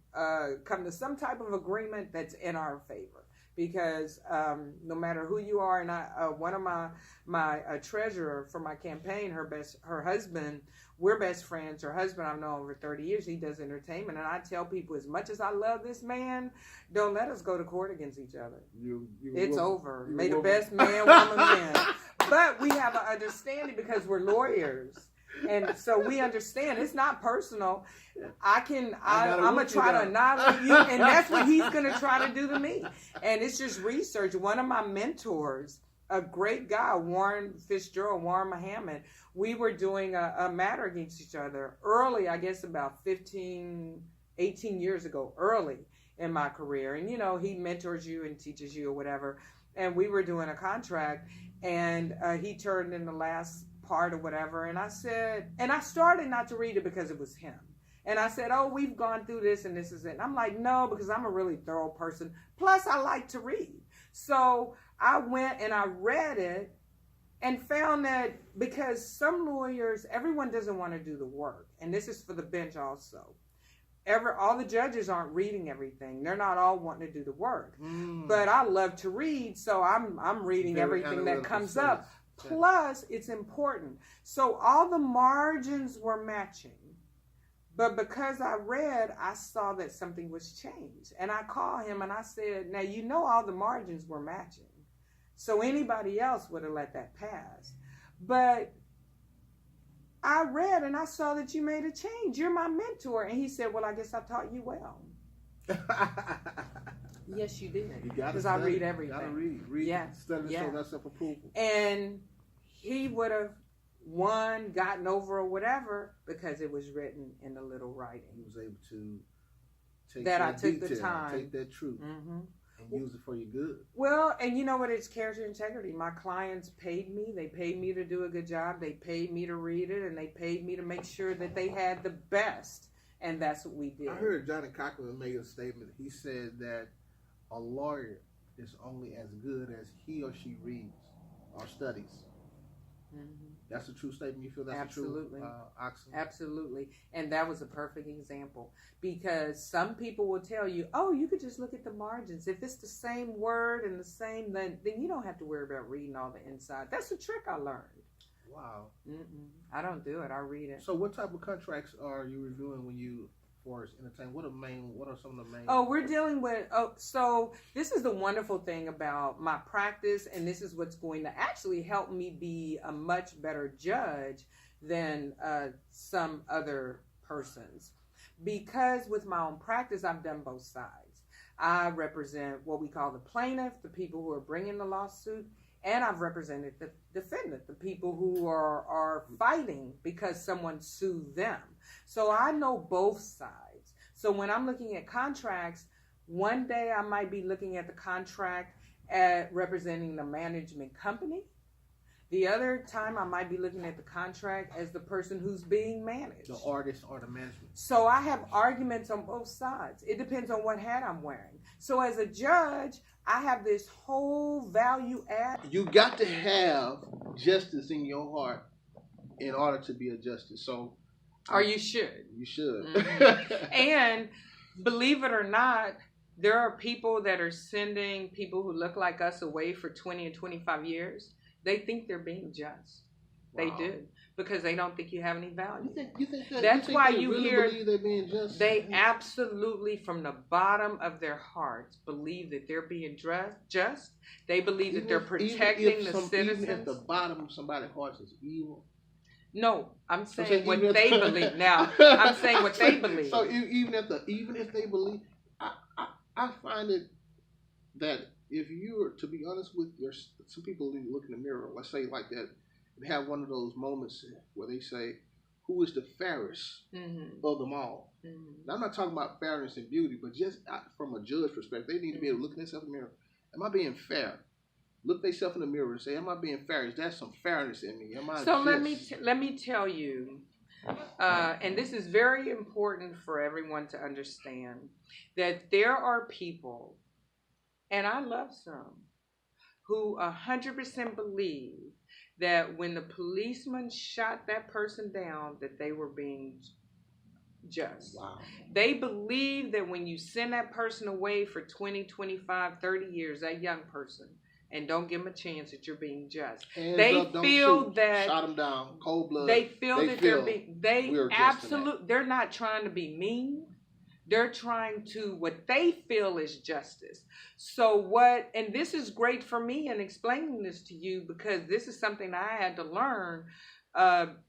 come to some type of agreement that's in our favor. Because no matter who you are, and one of my treasurer for my campaign, her husband, we're best friends. Her husband I've known over 30 years. He does entertainment, and I tell people, as much as I love this man, don't let us go to court against each other. It's over. May the best man, woman, win. But we have an understanding because we're lawyers. And so we understand it's not personal. I'm going to try to annihilate you, and that's what he's going to try to do to me. And it's just research. One of my mentors, a great guy, Warren Muhammad, we were doing a matter against each other early, I guess about 18 years ago, early in my career. And, he mentors you and teaches you or whatever. And we were doing a contract, and he turned in the last part or whatever, and I said, and I started not to read it because it was him, and I said, oh, we've gone through this and this is it, and I'm like, no, because I'm a really thorough person, plus I like to read. So I went and I read it and found that because some lawyers, everyone doesn't want to do the work, and this is for the bench also. All the judges aren't reading everything. They're not all wanting to do the work. But I love to read, so I'm reading everything that comes up. Plus, it's important. So all the margins were matching. But because I read, I saw that something was changed. And I called him and I said, now you know all the margins were matching. So anybody else would have let that pass. But I read and I saw that you made a change. You're my mentor. And he said, well, I guess I taught you well. Yes, you did. Because I read everything. You gotta read. Yeah. Study to show that self-approval. And he would have gotten over or whatever because it was written in the little writing. He was able to take that that I took detail, the time. take that truth, and use it for your good. Well, and you know what? It's character integrity. My clients paid me. They paid me to do a good job. They paid me to read it, and they paid me to make sure that they had the best. And that's what we did. I heard Johnny Cochran make a statement. He said that a lawyer is only as good as he or she reads or studies. That's a true statement. You feel that's Absolutely. a true oxygen? Absolutely. And that was a perfect example because some people will tell you, oh, you could just look at the margins. If it's the same word and the same, then you don't have to worry about reading all the inside. That's a trick I learned. Wow. I don't do it. I read it. So what type of contracts are you reviewing when you for entertainment? What are some of the main? Oh, we're dealing with, so this is the wonderful thing about my practice, and this is what's going to actually help me be a much better judge than some other persons. Because with my own practice, I've done both sides. I represent what we call the plaintiff, the people who are bringing the lawsuit, and I've represented the defendant, the people who are fighting because someone sued them. So I know both sides. So when I'm looking at contracts, one day I might be looking at the contract at representing the management company. The other time I might be looking at the contract as the person who's being managed. The artist or the management. So I have arguments on both sides. It depends on what hat I'm wearing. So as a judge, I have this whole value add. You got to have justice in your heart in order to be a justice. So, or you should. You should. And believe it or not, there are people that are sending people who look like us away for 20 and 25 years. They think they're being just. Wow. They do. Because they don't think you have any value. You think that, that's why they you really hear believe they're being just? They absolutely, from the bottom of their hearts, believe that they're being just. They believe that they're protecting the citizens. Even at the bottom of somebody's heart is evil. No, I'm saying what they believe. Now, I'm saying what they believe. So even if they believe, I find it that if you're, to be honest with some people look in the mirror, let's say like that, and have one of those moments where they say, who is the fairest of them all? Now, I'm not talking about fairness and beauty, but just from a judge perspective, they need to be able to look at themselves in the mirror. Am I being fair? Look themselves in the mirror and say, am I being fair? Is there some fairness in me? Am I so let me tell you, and this is very important for everyone to understand, that there are people, and I love some, who 100% believe that when the policeman shot that person down, that they were being just. Wow. They believe that when you send that person away for 20, 25, 30 years, that young person, and don't give them a chance, that you're being just. Hands they up, don't feel shoot. that shot them down, cold blood. They feel that they're being. They absolutely. They're not trying to be mean. They're trying to what they feel is justice. So what, and this is great for me in explaining this to you, because this is something I had to learn.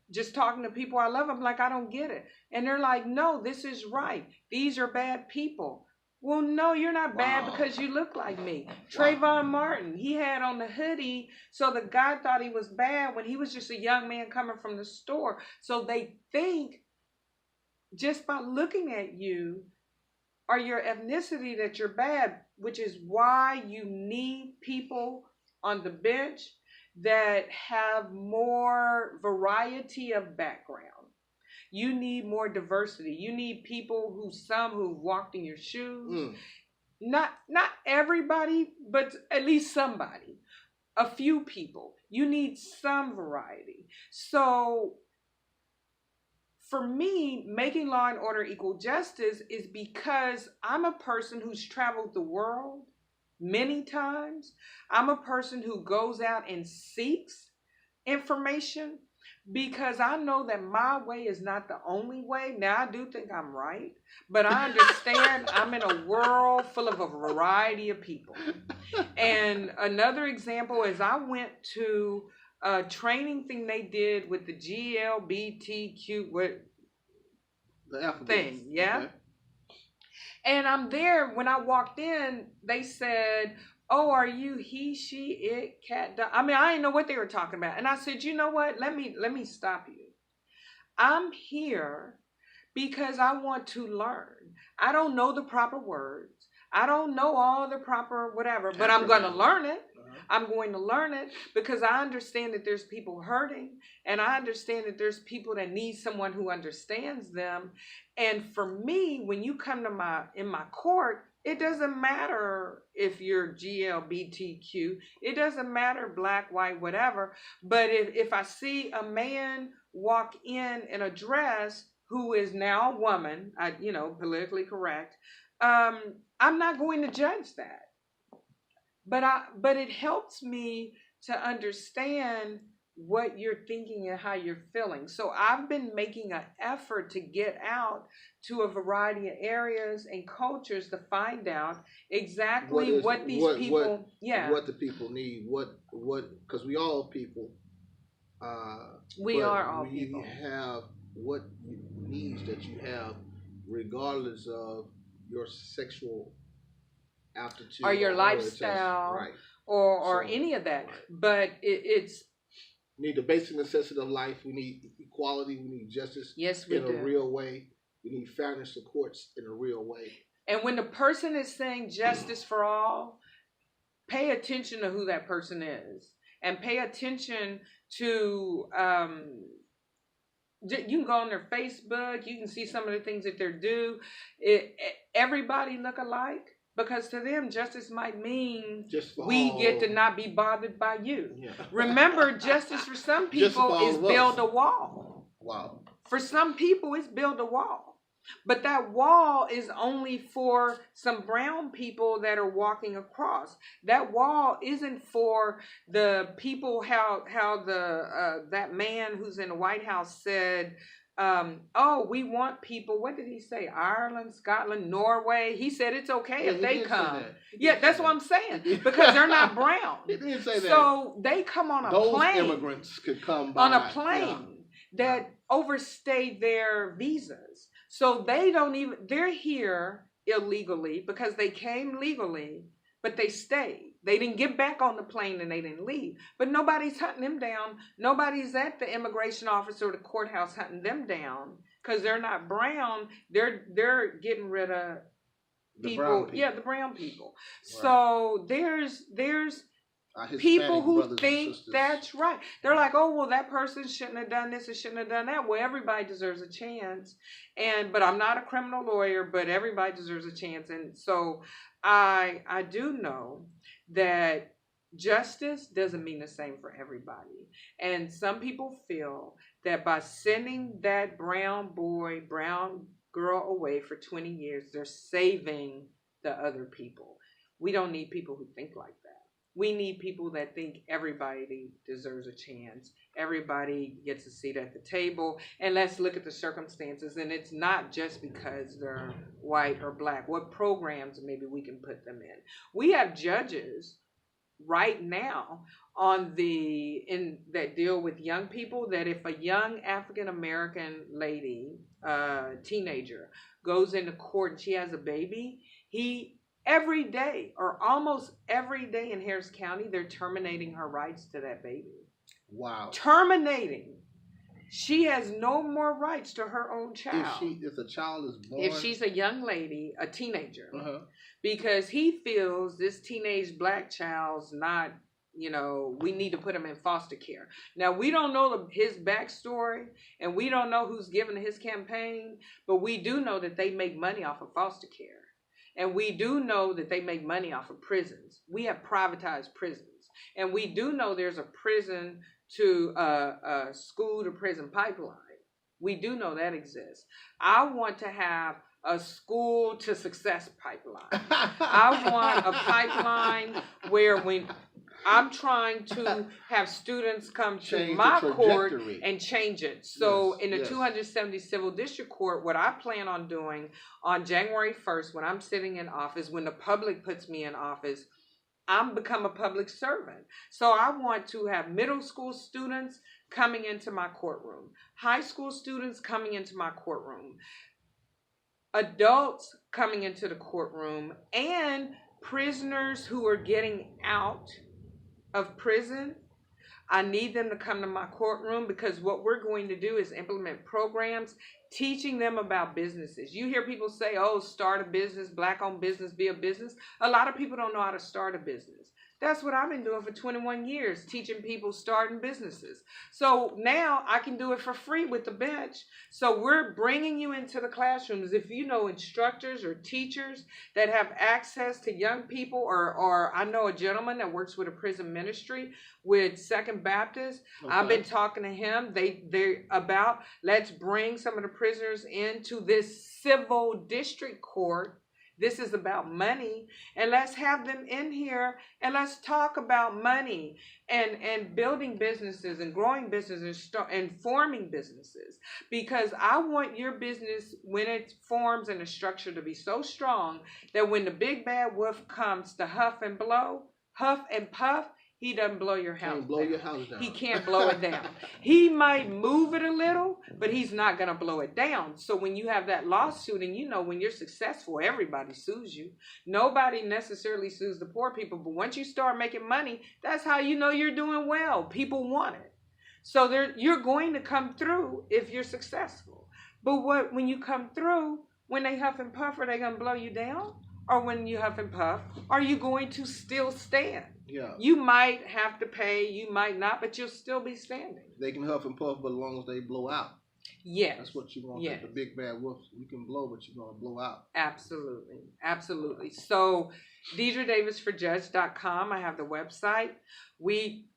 Just talking to people I love, I'm like, I don't get it, and they're like, no, this is right. These are bad people. Well, no, you're not bad because you look like me. Trayvon Martin, he had on the hoodie, so the guy thought he was bad when he was just a young man coming from the store. So they think just by looking at you or your ethnicity that you're bad, which is why you need people on the bench that have more variety of background. You need more diversity. You need people who've walked in your shoes. Not everybody, but at least somebody. A few people. You need some variety. So for me, making law and order equal justice is because I'm a person who's traveled the world many times. I'm a person who goes out and seeks information because I know that my way is not the only way. Now, I do think I'm right, but I understand I'm in a world full of a variety of people. And another example is I went to a training thing they did with the GLBTQ thing, yeah? Okay. And I'm there. When I walked in, they said, "Oh, are you he, she, it, cat, dog?" I mean, I didn't know what they were talking about. And I said, "You know what? Let me stop you. I'm here because I want to learn. I don't know the proper words. I don't know all the proper whatever, but I'm going to learn it. I'm going to learn it because I understand that there's people hurting, and I understand that there's people that need someone who understands them. And for me, when you come to in my court, it doesn't matter if you're GLBTQ. It doesn't matter black, white, whatever. But if I see a man walk in a dress who is now a woman, politically correct, I'm not going to judge that. But it helps me to understand what you're thinking and how you're feeling. So I've been making an effort to get out to a variety of areas and cultures to find out exactly what the people need, because we all people. We are all people. We have what needs that you have, regardless of your sexual aptitude or your lifestyle, right, or any of that. Right. But it's we need the basic necessity of life. We need equality. We need justice. Yes, we do. In a real way. We need fairness of courts in a real way. And when the person is saying justice for all, pay attention to who that person is, and pay attention to. You can go on their Facebook. You can see some of the things that they do. Everybody look alike. Because to them, justice might mean we get to not be bothered by you. Yeah. Remember, justice for some people is build a wall. Wow. For some people, it's build a wall. But that wall is only for some brown people that are walking across. That wall isn't for the people, how that man who's in the White House said, we want people, what did he say? Ireland, Scotland, Norway. He said it's okay if they come. Yeah, that's what I'm saying. Because they're not brown. He didn't say that. So they come on a plane. Those immigrants could come by. On a plane that overstayed their visas. So they're here illegally because they came legally, but they stayed. They didn't get back on the plane and they didn't leave. But nobody's hunting them down. Nobody's at the immigration office or the courthouse hunting them down because they're not brown. They're getting rid of people. Yeah, the brown people. Right. So there's people who think that's right. They're like, oh, well, that person shouldn't have done this and shouldn't have done that. Well, everybody deserves a chance. But I'm not a criminal lawyer, but everybody deserves a chance. And so I do know that justice doesn't mean the same for everybody. And some people feel that by sending that brown boy, brown girl away for 20 years, they're saving the other people. We don't need people who think like that. We need people that think everybody deserves a chance. Everybody gets a seat at the table. And let's look at the circumstances. And it's not just because they're white or black. What programs maybe we can put them in. We have judges right now that deal with young people, that if a young African American lady, teenager, goes into court and she has a baby, every day or almost every day in Harris County, they're terminating her rights to that baby. Wow. Terminating. She has no more rights to her own child. If the child is born. If she's a young lady, a teenager. Uh-huh. Because he feels this teenage black child's not, we need to put him in foster care. Now, we don't know his backstory, and we don't know who's giving his campaign, but we do know that they make money off of foster care. And we do know that they make money off of prisons. We have privatized prisons. And we do know there's a prison to a school to prison pipeline. We do know that exists. I want to have a school to success pipeline. I want a pipeline where when I'm trying to have students come to my court and change it. So in the 270 Civil District Court, what I plan on doing on January 1st, when I'm sitting in office, when the public puts me in office, I'm become a public servant. So I want to have middle school students coming into my courtroom, high school students coming into my courtroom, adults coming into the courtroom, and prisoners who are getting out of prison. I need them to come to my courtroom because what we're going to do is implement programs teaching them about businesses. You hear people say, oh, start a business, Black-owned business, be a business. A lot of people don't know how to start a business. That's what I've been doing for 21 years, teaching people starting businesses. So now I can do it for free with the bench. So we're bringing you into the classrooms. If you know instructors or teachers that have access to young people, or I know a gentleman that works with a prison ministry with Second Baptist. Okay. I've been talking to him. They're about, let's bring some of the prisoners into this civil district court. This is about money, and let's have them in here and let's talk about money and building businesses and growing businesses and forming businesses, because I want your business, when it forms in a structure, to be so strong that when the big bad wolf comes to huff and puff, he doesn't blow your house down. He can't blow it down. He might move it a little, but he's not going to blow it down. So when you have that lawsuit, and you know when you're successful, everybody sues you. Nobody necessarily sues the poor people, but once you start making money, that's how you know you're doing well. People want it. So you're going to come through if you're successful. But when you come through, when they huff and puff, are they going to blow you down? Or when you huff and puff, are you going to still stand? Yeah. You might have to pay, you might not, but you'll still be standing. They can huff and puff, but as long as they blow out. Yes. That's what you want. Yes. The big bad wolf, you can blow, but you're going to blow out. Absolutely. Absolutely. So, DedraDavisForJudge.com, I have the website. We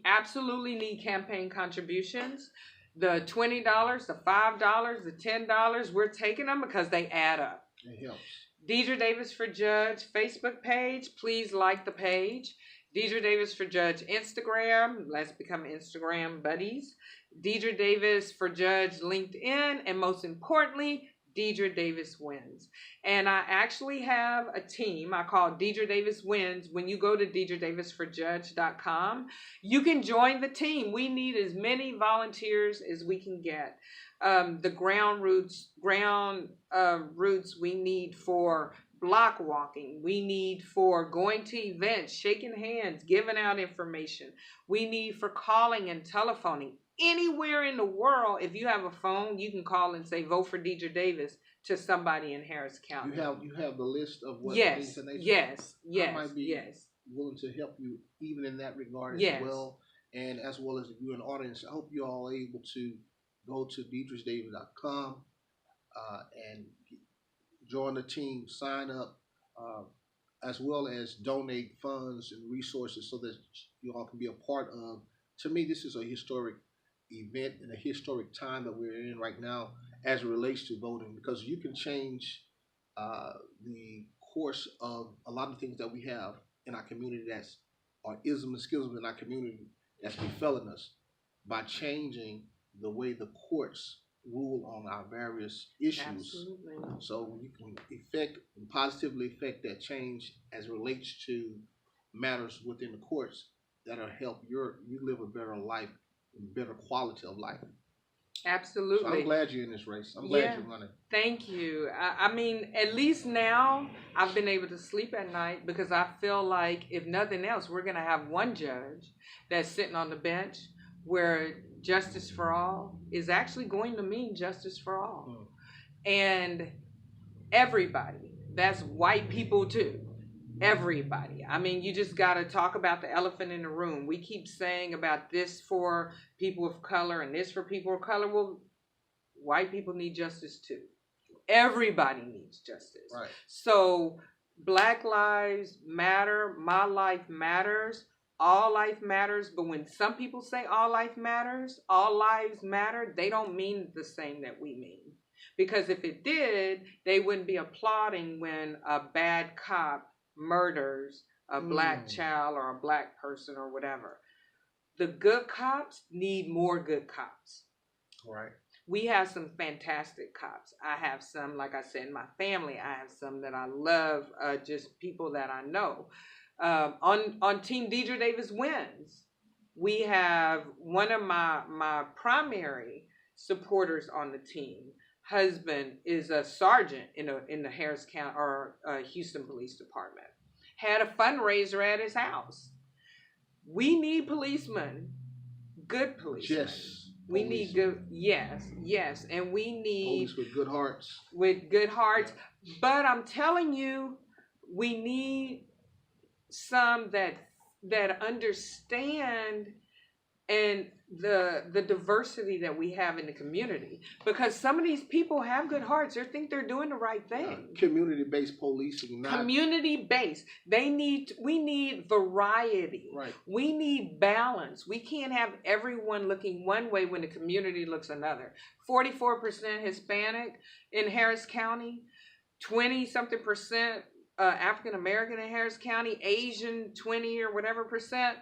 absolutely need campaign contributions. The $20, the $5, the $10, we're taking them because they add up. It helps. Dedra Davis for Judge Facebook page. Please like the page. Dedra Davis for Judge Instagram. Let's become Instagram buddies. Dedra Davis for Judge LinkedIn. And most importantly, Dedra Davis Wins. And I actually have a team I call Dedra Davis Wins. When you go to DedraDavisForJudge.com, you can join the team. We need as many volunteers as we can get. The ground roots we need for block walking. We need for going to events, shaking hands, giving out information. We need for calling and telephoning. Anywhere in the world, if you have a phone, you can call and say, vote for Dedra Davis to somebody in Harris County. You have the list of what yes, the yes, I might be willing to help you even in that regard as well. And as well as if you're an audience, I hope you all are able to go to DedraDavis.com and join the team, sign up, as well as donate funds and resources so that you all can be a part of. To me, this is a historic event and a historic time that we're in right now as it relates to voting, because you can change the course of a lot of things that we have in our community are ism and schism in our community that's befalling us by changing the way the courts rule on our various issues. Absolutely. So you can positively affect that change as it relates to matters within the courts that'll help you live a better life, better quality of life. Absolutely. So I'm glad you're in this race. I'm glad you're running. Thank you. I mean, at least now I've been able to sleep at night because I feel like, if nothing else, we're going to have one judge that's sitting on the bench where justice for all is actually going to mean justice for all. And everybody, that's white people too. Everybody. I mean, you just got to talk about the elephant in the room. We keep saying about this for people of color and this for people of color. Well, white people need justice too. Everybody needs justice. Right. So Black Lives Matter, My Life Matters. all life matters, but when some people say all life matters, all lives matter, they don't mean the same that we mean. Because if it did, they wouldn't be applauding when a bad cop murders a black child or a black person or whatever. The good cops need more good cops. Right. We have some fantastic cops. I have some, like I said, in my family. I have some that I love, just people that I know. On Team Dedra Davis Wins, we have one of my primary supporters on the team. Husband is a sergeant in the Harris County or Houston Police Department. Had a fundraiser at his house. We need policemen, good policemen. Yes. We need good, yes, and we need police with good hearts. With good hearts, but I'm telling you, we need some that understand and the diversity that we have in the community, because some of these people have good hearts. They think they're doing the right thing. Community-based policing, not community-based. We need variety. Right. We need balance. We can't have everyone looking one way when the community looks another. 44% Hispanic in Harris County, 20-something% African American in Harris County, Asian 20 or whatever percent.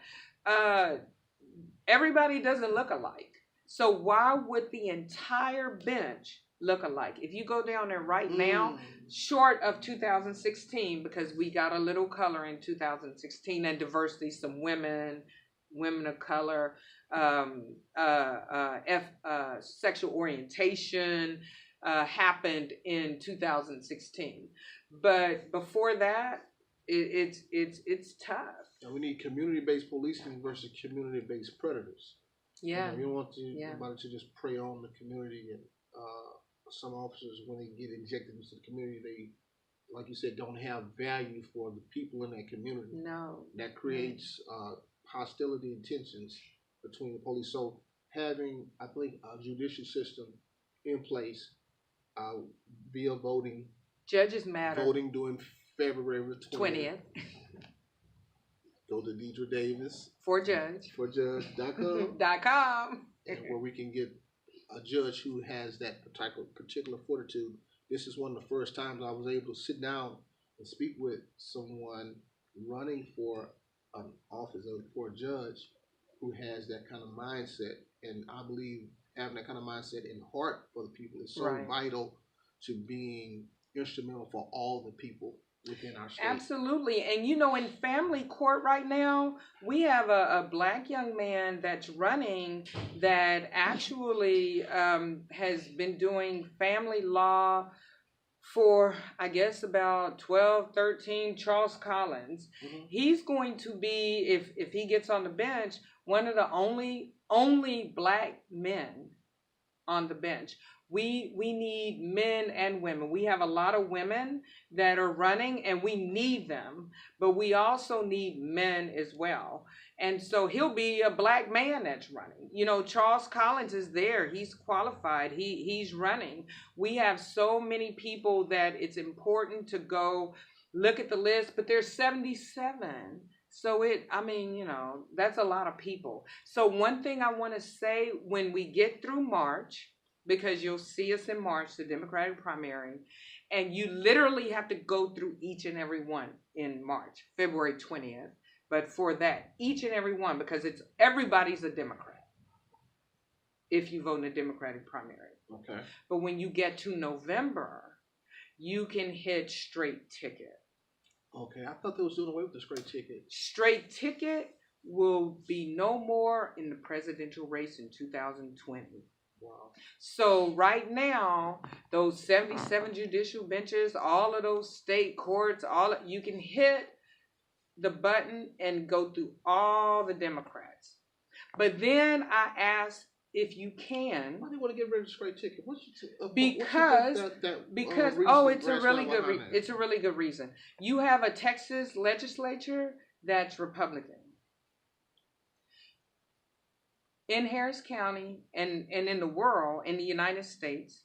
Everybody doesn't look alike. So why would the entire bench look alike? If you go down there right now, short of 2016, because we got a little color in 2016 and diversity, some women of color, sexual orientation happened in 2016. But before that, it's tough. And we need community-based policing versus community-based predators. Yeah. You don't want anybody to just prey on the community. And some officers, when they get injected into the community, they, like you said, don't have value for the people in that community. No. That creates hostility and tensions between the police. So having, I think, a judicial system in place via voting. Judges matter. Voting during February 20th. Go to Dedra Davis. For Judge. ForJudge.com. And where we can get a judge who has that particular fortitude. This is one of the first times I was able to sit down and speak with someone running for an office for a judge who has that kind of mindset. And I believe having that kind of mindset and heart for the people is so vital to being instrumental for all the people within our state. Absolutely. And in family court right now, we have a black young man that's running that actually has been doing family law for, I guess, about 12, 13, Charles Collins. Mm-hmm. He's going to be, if he gets on the bench, one of the only black men on the bench. We need men and women. We have a lot of women that are running, and we need them, but we also need men as well. And so he'll be a black man that's running. Charles Collins is there. He's qualified. He's running. We have so many people that it's important to go look at the list, but there's 77. So that's a lot of people. So one thing I want to say, when we get through March, because you'll see us in March, the Democratic primary, and you literally have to go through each and every one in March, February 20th. But for that, each and every one, because everybody's a Democrat if you vote in the Democratic primary. Okay. But when you get to November, you can hit straight ticket. Okay, I thought they was doing away with the straight ticket. Straight ticket will be no more in the presidential race in 2020. Wow. So right now, those 77 judicial benches, all of those state courts, you can hit the button and go through all the Democrats. But then I asked if you can. Why do you want to get rid of the straight ticket? Because it's a really good reason. You have a Texas legislature that's Republican. In Harris County and in the world, in the United States,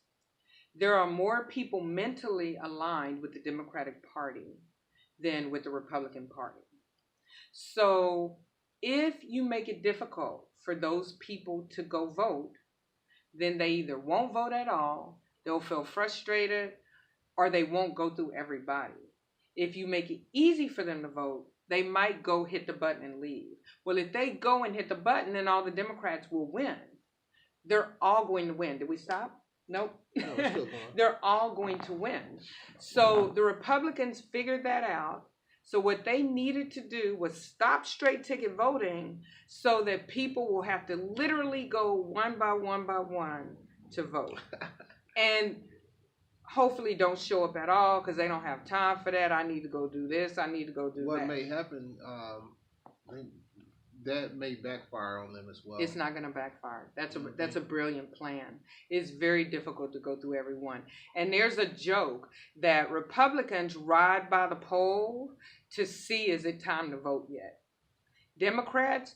there are more people mentally aligned with the Democratic Party than with the Republican Party. So If you make it difficult for those people to go vote, then they either won't vote at all, they'll feel frustrated, or they won't go through everybody. If you make it easy for them to vote, they might go hit the button and leave. Well, if they go and hit the button, then all the Democrats will win. They're all going to win. Did we stop? Nope. No, it's still going. They're all going to win. So the Republicans figured that out. So what they needed to do was stop straight ticket voting so that people will have to literally go one by one to vote. And hopefully don't show up at all because they don't have time for that. I need to go do this. I need to go do what that. What may happen, that may backfire on them as well. It's not going to backfire. That's a brilliant plan. It's very difficult to go through everyone. And there's a joke that Republicans ride by the poll to see is it time to vote yet. Democrats,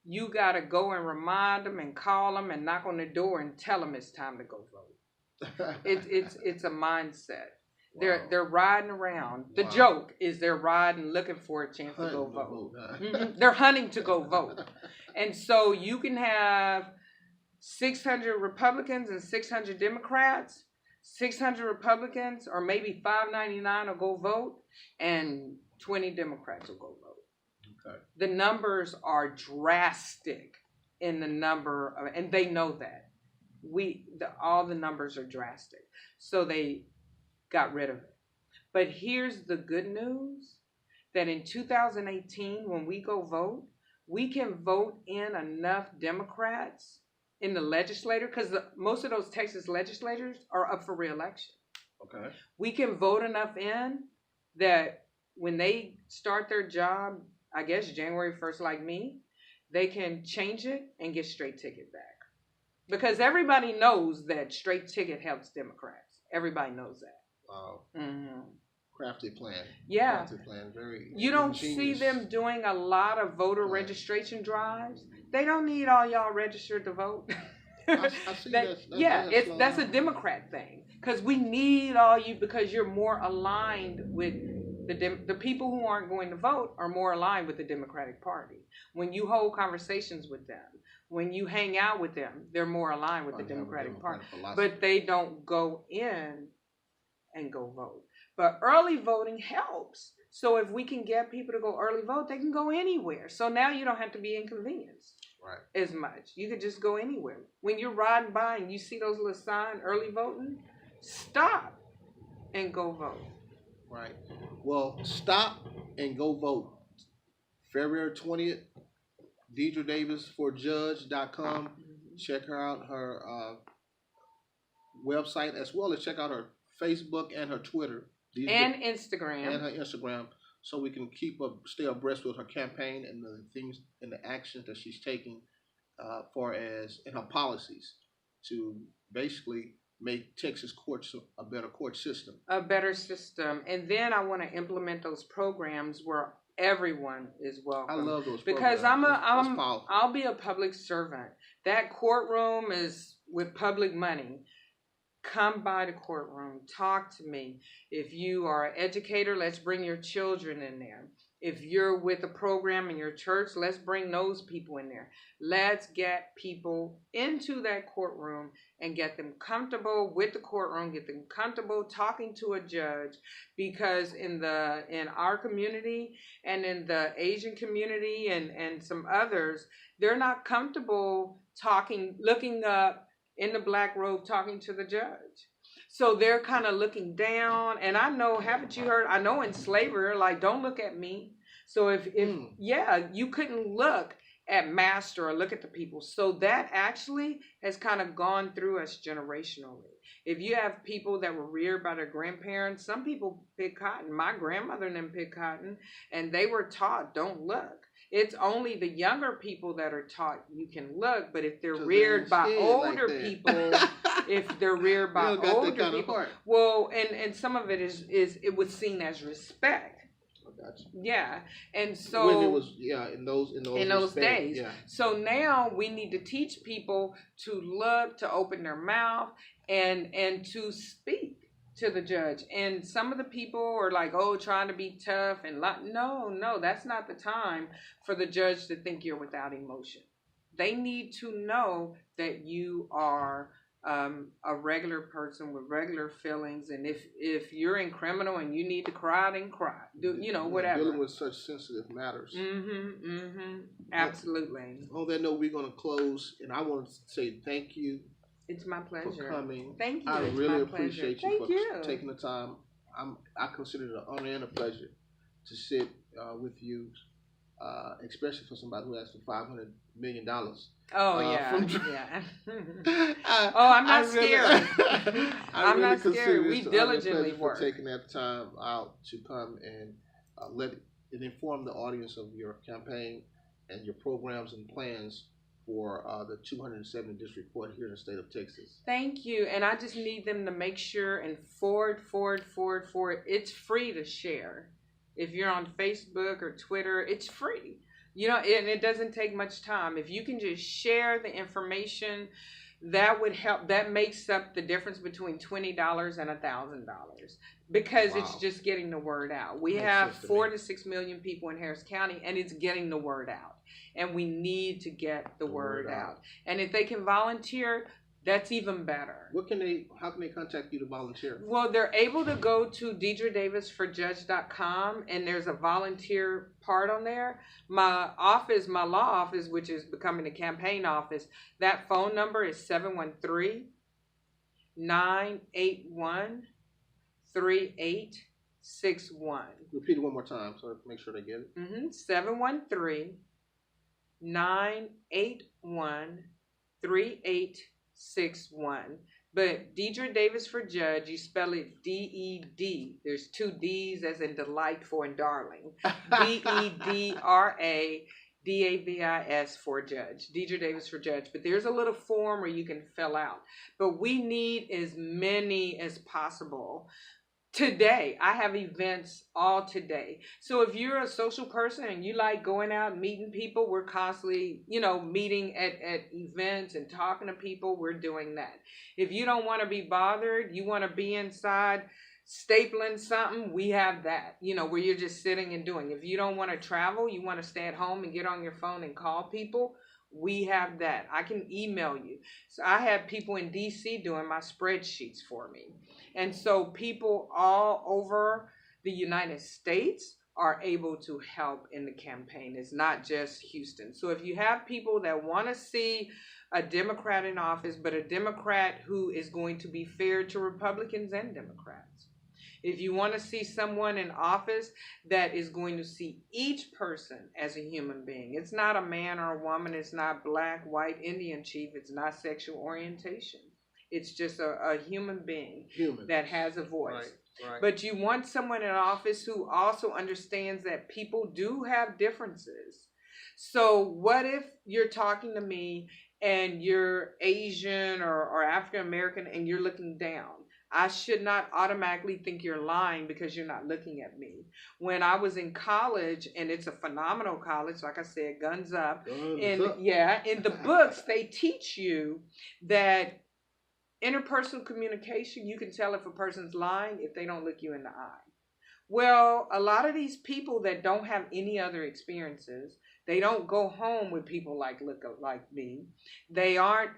you got to go and remind them and call them and knock on the door and tell them it's time to go vote. It's a mindset. Wow. They're riding around. The joke is they're riding looking for a chance to go vote. Mm-hmm. They're hunting to go vote. And so you can have 600 Republicans and 600 Democrats. 600 Republicans or maybe 599 will go vote and 20 Democrats will go vote. Okay. The numbers are drastic in the number of, and they know that. All the numbers are drastic. So they got rid of it. But here's the good news, that in 2018, when we go vote, we can vote in enough Democrats in the legislature, because most of those Texas legislators are up for re-election. Okay. We can vote enough in that when they start their job, I guess January 1st like me, they can change it and get straight ticket back. Because everybody knows that straight ticket helps Democrats. Everybody knows that. Wow. Mm-hmm. Crafty plan. Yeah. Crafty plan. Very. You don't see them doing a lot of voter registration drives. They don't need all y'all registered to vote. I see that. That's a Democrat thing. Because we need all you, because you're more aligned with the people who aren't going to vote are more aligned with the Democratic Party. When you hold conversations with them, when you hang out with them, they're more aligned with the Democratic Party. But they don't go in and go vote. But early voting helps. So if we can get people to go early vote, they can go anywhere. So now you don't have to be inconvenienced as much. You could just go anywhere. When you're riding by and you see those little signs, early voting, stop and go vote. Right. Well, stop and go vote. February 20th, DedraDavisForJudge.com. Check her out, her website, as well as check out her Facebook and her Twitter. And Instagram. And her Instagram, so we can stay abreast with her campaign and the things and the actions that she's taking in her policies to basically make Texas courts a better court system. A better system. And then I want to implement those programs where everyone is welcome. I love those because programs. I'll be a public servant. That courtroom is with public money. Come by the courtroom. Talk to me. If you are an educator, let's bring your children in there. If you're with a program in your church, let's bring those people in there. Let's get people into that courtroom and get them comfortable with the courtroom, get them comfortable talking to a judge, because in our community and in the Asian community and some others, they're not comfortable looking up in the black robe talking to the judge. So they're kind of looking down. And I know, haven't you heard, I know in slavery, like, don't look at me. So if you couldn't look at master or look at the people. So that actually has kind of gone through us generationally. If you have people that were reared by their grandparents, some people pick cotton. My grandmother and them pick cotton, and they were taught, don't look. It's only the younger people that are taught you can look, but if they're reared by older people, well, and some of it is it was seen as respect. Gotcha. Yeah, and so when it was in those days. Yeah. So now we need to teach people to look, to open their mouth, and to speak. to the judge. And some of the people are like, oh, trying to be tough and no, that's not the time for the judge to think you're without emotion. They need to know that you are a regular person with regular feelings, and if you're in criminal and you need to cry, then cry. Whatever. Dealing with such sensitive matters. Absolutely. On that note, we're going to close, and I want to say thank you. It's my pleasure. For coming. Thank you. I really appreciate you for taking the time. I consider it an honor and a pleasure to sit with you, especially for somebody who asked for $500 million. Oh yeah. I'm not scared. I'm not scared. We diligently work. For taking that time out to come and let it inform the audience of your campaign and your programs and plans for the 270th District Court here in the state of Texas. Thank you. And I just need them to make sure and forward. It's free to share. If you're on Facebook or Twitter, it's free. And it doesn't take much time. If you can just share the information, that would help. That makes up the difference between $20 and $1,000 because It's just getting the word out. We have 4 to 6 million people in Harris County, and it's getting the word out. And we need to get the word out. And if they can volunteer, that's even better. How can they contact you to volunteer? Well, they're able to go to DedraDavisForJudge.com, and there's a volunteer part on there. My law office, which is becoming a campaign office, that phone number is 713-981-3861. Repeat it one more time so make sure they get it. 713-981-3861. But Dedra Davis for Judge, you spell it D-E-D. There's 2 D's as in delightful and darling. DedraDavis for Judge. Dedra Davis for Judge. But there's a little form where you can fill out. But we need as many as possible. Today, I have events all today. So if you're a social person and you like going out and meeting people, we're constantly, meeting at events and talking to people, we're doing that. If you don't want to be bothered, you want to be inside stapling something, we have that, where you're just sitting and doing. If you don't want to travel, you want to stay at home and get on your phone and call people, we have that. I can email you. So I have people in DC doing my spreadsheets for me. And so people all over the United States are able to help in the campaign. It's not just Houston. So if you have people that want to see a Democrat in office, but a Democrat who is going to be fair to Republicans and Democrats. If you want to see someone in office that is going to see each person as a human being. It's not a man or a woman. It's not black, white, Indian chief. It's not sexual orientation. It's just a human being that has a voice. Right. But you want someone in office who also understands that people do have differences. So what if you're talking to me and you're Asian or African American and you're looking down? I should not automatically think you're lying because you're not looking at me. When I was in college, and it's a phenomenal college, like I said, guns up. In the books, they teach you that interpersonal communication, you can tell if a person's lying if they don't look you in the eye. Well, a lot of these people that don't have any other experiences, they don't go home with people like me. They aren't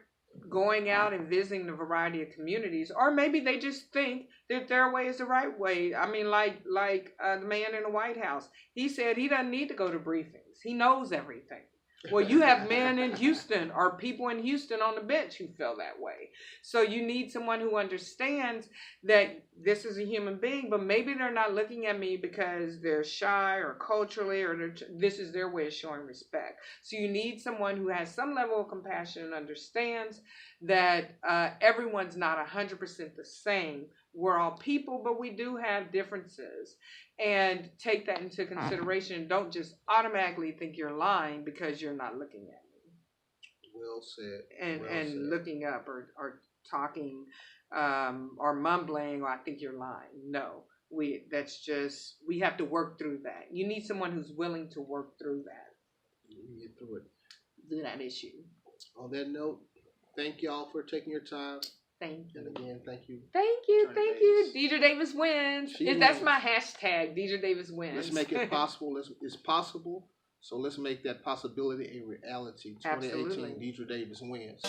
going out and visiting a variety of communities, or maybe they just think that their way is the right way. I mean, like the man in the White House, he said he doesn't need to go to briefings. He knows everything. Well, you have men in Houston or people in Houston on the bench who feel that way. So you need someone who understands that this is a human being, but maybe they're not looking at me because they're shy or culturally, or this is their way of showing respect. So you need someone who has some level of compassion and understands that everyone's not 100% the same. We're all people, but we do have differences. And take that into consideration. Don't just automatically think you're lying because you're not looking at me. Well said. And looking up or talking or mumbling, or I think you're lying. No, we have to work through that. You need someone who's willing to work through that. Get through it. Through that issue. On that note, thank y'all for taking your time. Thank you. And again, thank you. Thank you. Attorney Thank you. Davis. Dedra Davis wins. That's my hashtag. Dedra Davis wins. Let's make it possible. It's possible. So let's make that possibility a reality. 2018, Absolutely. Dedra Davis wins.